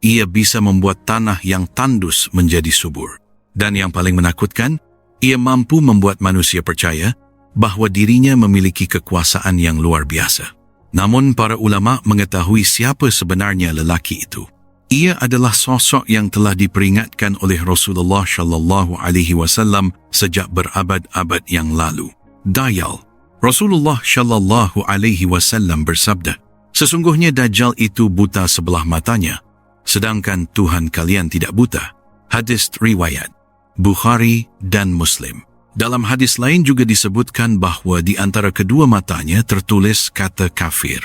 ia bisa membuat tanah yang tandus menjadi subur. Dan yang paling menakutkan, ia mampu membuat manusia percaya bahawa dirinya memiliki kekuasaan yang luar biasa. Namun para ulama mengetahui siapa sebenarnya lelaki itu. Ia adalah sosok yang telah diperingatkan oleh Rasulullah sallallahu alaihi wasallam sejak berabad-abad yang lalu. Dajjal. Rasulullah sallallahu alaihi wasallam bersabda, "Sesungguhnya Dajjal itu buta sebelah matanya, sedangkan Tuhan kalian tidak buta." Hadis riwayat Bukhari dan Muslim. Dalam hadis lain juga disebutkan bahawa di antara kedua matanya tertulis kata kafir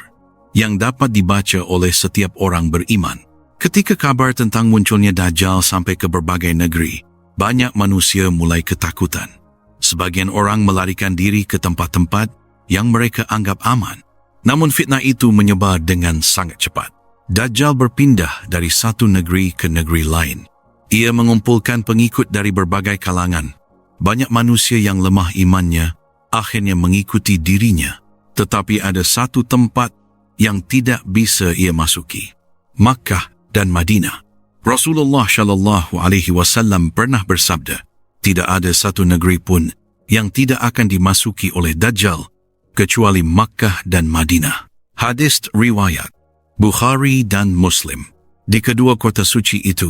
yang dapat dibaca oleh setiap orang beriman. Ketika kabar tentang munculnya Dajjal sampai ke berbagai negeri, banyak manusia mulai ketakutan. Sebagian orang melarikan diri ke tempat-tempat yang mereka anggap aman. Namun fitnah itu menyebar dengan sangat cepat. Dajjal berpindah dari satu negeri ke negeri lain. Ia mengumpulkan pengikut dari berbagai kalangan. Banyak manusia yang lemah imannya akhirnya mengikuti dirinya. Tetapi ada satu tempat yang tidak bisa ia masuki. Makkah dan Madinah. Rasulullah sallallahu alaihi wasallam pernah bersabda, tidak ada satu negeri pun yang tidak akan dimasuki oleh Dajjal kecuali Makkah dan Madinah. Hadis riwayat Bukhari dan Muslim. Di kedua kota suci itu,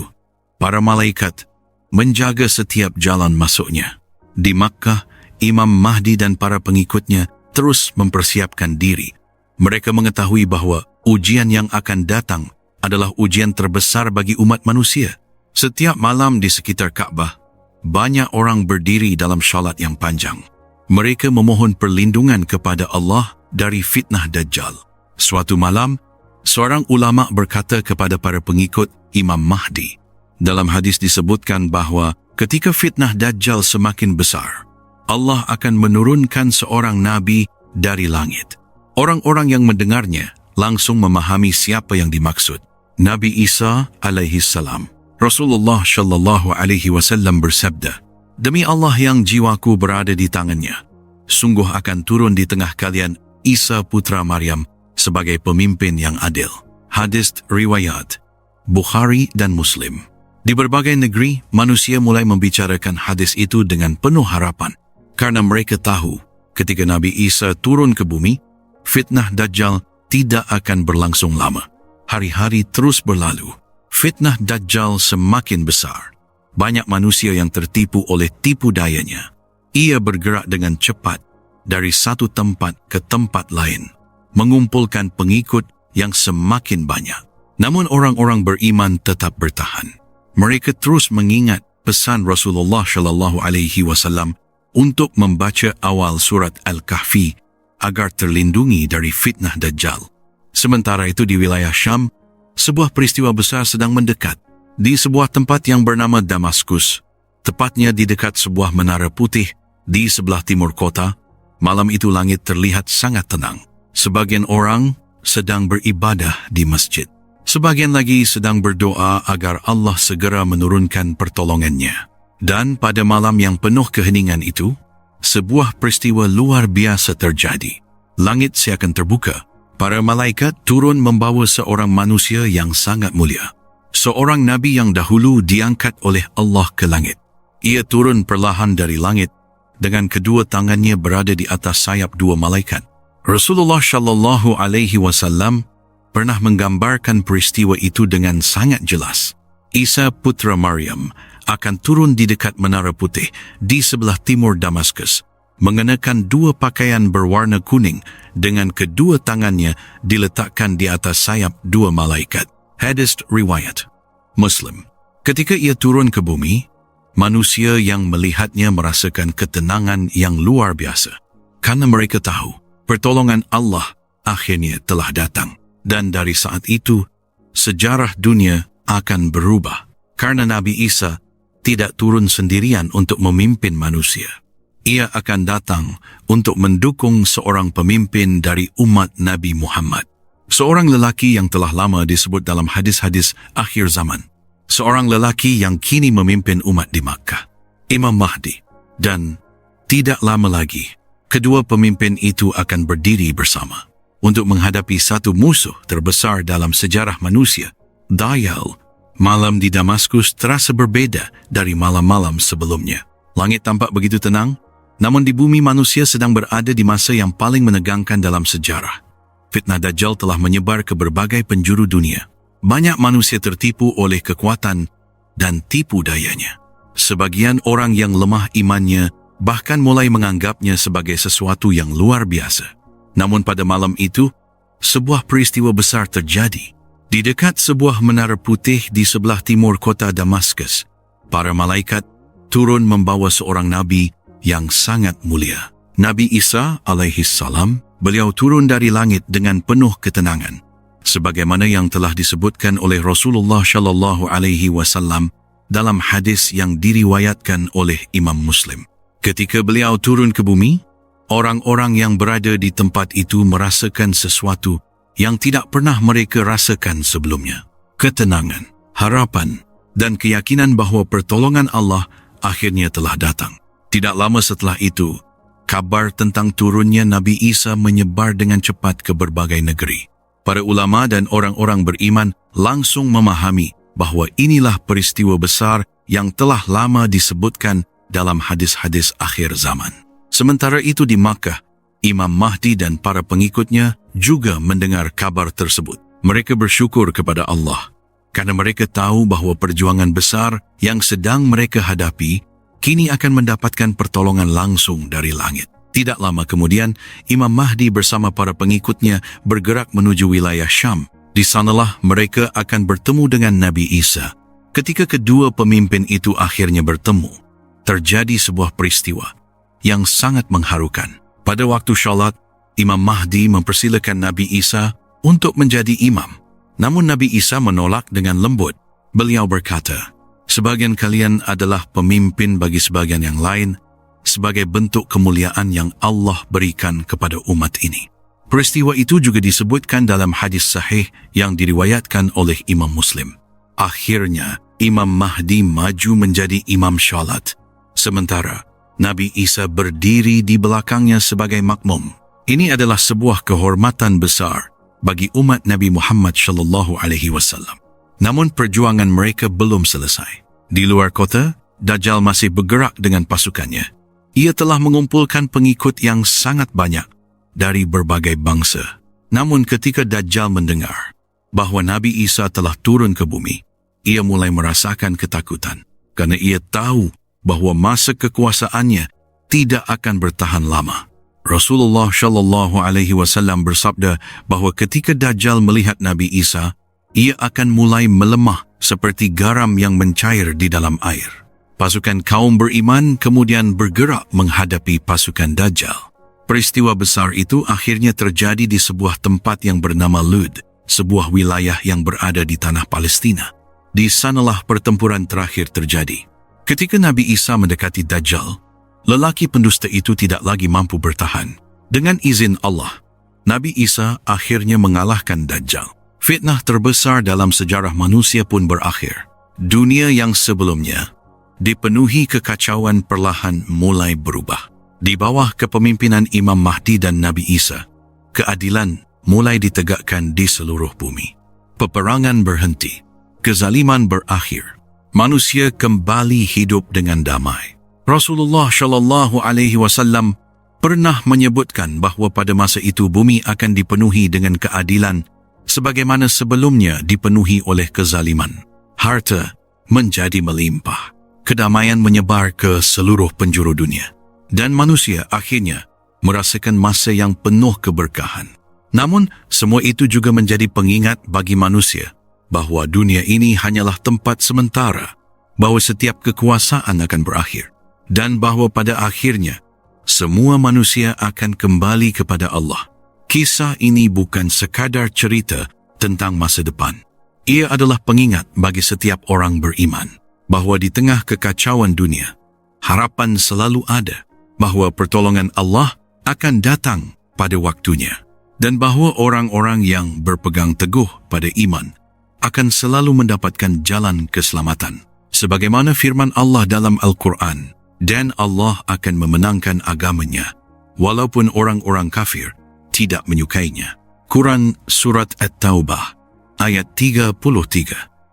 para malaikat menjaga setiap jalan masuknya. Di Makkah, Imam Mahdi dan para pengikutnya terus mempersiapkan diri. Mereka mengetahui bahawa ujian yang akan datang adalah ujian terbesar bagi umat manusia. Setiap malam di sekitar Kaabah, banyak orang berdiri dalam salat yang panjang. Mereka memohon perlindungan kepada Allah dari fitnah Dajjal. Suatu malam, seorang ulama berkata kepada para pengikut Imam Mahdi. Dalam hadis disebutkan bahawa ketika fitnah Dajjal semakin besar, Allah akan menurunkan seorang nabi dari langit. Orang-orang yang mendengarnya langsung memahami siapa yang dimaksud. Nabi Isa alaihi salam. Rasulullah sallallahu alaihi wasallam bersabda, "Demi Allah yang jiwaku berada di tangannya, sungguh akan turun di tengah kalian Isa putra Maryam sebagai pemimpin yang adil." Hadis riwayat Bukhari dan Muslim. Di berbagai negeri, manusia mulai membicarakan hadis itu dengan penuh harapan. Karena mereka tahu, ketika Nabi Isa turun ke bumi, fitnah Dajjal tidak akan berlangsung lama. Hari-hari terus berlalu. Fitnah Dajjal semakin besar. Banyak manusia yang tertipu oleh tipu dayanya. Ia bergerak dengan cepat dari satu tempat ke tempat lain, mengumpulkan pengikut yang semakin banyak. Namun orang-orang beriman tetap bertahan. Mereka terus mengingat pesan Rasulullah sallallahu alaihi wasallam untuk membaca awal surat Al-Kahfi agar terlindungi dari fitnah Dajjal. Sementara itu di wilayah Syam, sebuah peristiwa besar sedang mendekat. Di sebuah tempat yang bernama Damaskus, tepatnya di dekat sebuah menara putih di sebelah timur kota, malam itu langit terlihat sangat tenang. Sebagian orang sedang beribadah di masjid. Sebagian lagi sedang berdoa agar Allah segera menurunkan pertolongannya. Dan pada malam yang penuh keheningan itu, sebuah peristiwa luar biasa terjadi. Langit seakan terbuka. Para malaikat turun membawa seorang manusia yang sangat mulia. Seorang nabi yang dahulu diangkat oleh Allah ke langit. Ia turun perlahan dari langit dengan kedua tangannya berada di atas sayap dua malaikat. Rasulullah sallallahu alaihi wasallam pernah menggambarkan peristiwa itu dengan sangat jelas. Isa putra Maryam akan turun di dekat Menara Putih di sebelah timur Damaskus, mengenakan 2 pakaian berwarna kuning dengan kedua tangannya diletakkan di atas sayap 2 malaikat. Hadis riwayat Muslim. Ketika ia turun ke bumi, manusia yang melihatnya merasakan ketenangan yang luar biasa, karena mereka tahu pertolongan Allah akhirnya telah datang. Dan dari saat itu, sejarah dunia akan berubah, karena Nabi Isa tidak turun sendirian untuk memimpin manusia. Ia akan datang untuk mendukung seorang pemimpin dari umat Nabi Muhammad. Seorang lelaki yang telah lama disebut dalam hadis-hadis akhir zaman. Seorang lelaki yang kini memimpin umat di Makkah, Imam Mahdi. Dan tidak lama lagi, kedua pemimpin itu akan berdiri bersama untuk menghadapi satu musuh terbesar dalam sejarah manusia, Dajjal. Malam di Damaskus terasa berbeda dari malam-malam sebelumnya. Langit tampak begitu tenang, namun di bumi manusia sedang berada di masa yang paling menegangkan dalam sejarah. Fitnah Dajjal telah menyebar ke berbagai penjuru dunia. Banyak manusia tertipu oleh kekuatan dan tipu dayanya. Sebagian orang yang lemah imannya bahkan mulai menganggapnya sebagai sesuatu yang luar biasa. Namun pada malam itu, sebuah peristiwa besar terjadi. Di dekat sebuah menara putih di sebelah timur kota Damaskus, para malaikat turun membawa seorang nabi yang sangat mulia. Nabi Isa alaihissalam, beliau turun dari langit dengan penuh ketenangan, sebagaimana yang telah disebutkan oleh Rasulullah Shallallahu Alaihi Wasallam dalam hadis yang diriwayatkan oleh Imam Muslim. Ketika beliau turun ke bumi, orang-orang yang berada di tempat itu merasakan sesuatu yang tidak pernah mereka rasakan sebelumnya. Ketenangan, harapan, dan keyakinan bahawa pertolongan Allah akhirnya telah datang. Tidak lama setelah itu, kabar tentang turunnya Nabi Isa menyebar dengan cepat ke berbagai negeri. Para ulama dan orang-orang beriman langsung memahami bahawa inilah peristiwa besar yang telah lama disebutkan dalam hadis-hadis akhir zaman. Sementara itu di Makkah, Imam Mahdi dan para pengikutnya juga mendengar kabar tersebut. Mereka bersyukur kepada Allah karena mereka tahu bahawa perjuangan besar yang sedang mereka hadapi kini akan mendapatkan pertolongan langsung dari langit. Tidak lama kemudian, Imam Mahdi bersama para pengikutnya bergerak menuju wilayah Syam. Di sanalah mereka akan bertemu dengan Nabi Isa. Ketika kedua pemimpin itu akhirnya bertemu, terjadi sebuah peristiwa yang sangat mengharukan. Pada waktu syalat, Imam Mahdi mempersilakan Nabi Isa untuk menjadi imam. Namun Nabi Isa menolak dengan lembut. Beliau berkata, "Sebagian kalian adalah pemimpin bagi sebagian yang lain, sebagai bentuk kemuliaan yang Allah berikan kepada umat ini." Peristiwa itu juga disebutkan dalam hadis sahih yang diriwayatkan oleh Imam Muslim. Akhirnya, Imam Mahdi maju menjadi imam syalat, sementara Nabi Isa berdiri di belakangnya sebagai makmum. Ini adalah sebuah kehormatan besar bagi umat Nabi Muhammad sallallahu alaihi wasallam. Namun perjuangan mereka belum selesai. Di luar kota, Dajjal masih bergerak dengan pasukannya. Ia telah mengumpulkan pengikut yang sangat banyak dari berbagai bangsa. Namun ketika Dajjal mendengar bahawa Nabi Isa telah turun ke bumi, ia mulai merasakan ketakutan karena ia tahu bahawa masa kekuasaannya tidak akan bertahan lama. Rasulullah Shallallahu Alaihi Wasallam bersabda bahawa ketika Dajjal melihat Nabi Isa, ia akan mulai melemah seperti garam yang mencair di dalam air. Pasukan kaum beriman kemudian bergerak menghadapi pasukan Dajjal. Peristiwa besar itu akhirnya terjadi di sebuah tempat yang bernama Lud, sebuah wilayah yang berada di tanah Palestina. Di sanalah pertempuran terakhir terjadi. Ketika Nabi Isa mendekati Dajjal, lelaki pendusta itu tidak lagi mampu bertahan. Dengan izin Allah, Nabi Isa akhirnya mengalahkan Dajjal. Fitnah terbesar dalam sejarah manusia pun berakhir. Dunia yang sebelumnya dipenuhi kekacauan perlahan mulai berubah. Di bawah kepemimpinan Imam Mahdi dan Nabi Isa, keadilan mulai ditegakkan di seluruh bumi. Peperangan berhenti, kezaliman berakhir. Manusia kembali hidup dengan damai. Rasulullah Shallallahu Alaihi Wasallam pernah menyebutkan bahawa pada masa itu bumi akan dipenuhi dengan keadilan sebagaimana sebelumnya dipenuhi oleh kezaliman. Harta menjadi melimpah. Kedamaian menyebar ke seluruh penjuru dunia. Dan manusia akhirnya merasakan masa yang penuh keberkahan. Namun, semua itu juga menjadi pengingat bagi manusia bahawa dunia ini hanyalah tempat sementara, bahawa setiap kekuasaan akan berakhir, dan bahawa pada akhirnya, semua manusia akan kembali kepada Allah. Kisah ini bukan sekadar cerita tentang masa depan. Ia adalah pengingat bagi setiap orang beriman bahawa di tengah kekacauan dunia, harapan selalu ada bahawa pertolongan Allah akan datang pada waktunya, dan bahawa orang-orang yang berpegang teguh pada iman akan selalu mendapatkan jalan keselamatan. Sebagaimana firman Allah dalam Al-Quran, dan Allah akan memenangkan agamanya, walaupun orang-orang kafir tidak menyukainya. Quran Surat At-Taubah, ayat 33.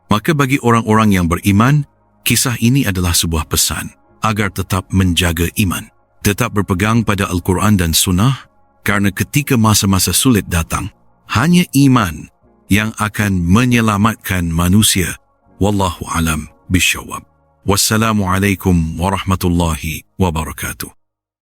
Maka bagi orang-orang yang beriman, kisah ini adalah sebuah pesan agar tetap menjaga iman, tetap berpegang pada Al-Quran dan Sunnah, kerana ketika masa-masa sulit datang, hanya iman yang akan menyelamatkan manusia. Wallahu alam bisyawab. Wassalamualaikum warahmatullahi wabarakatuh.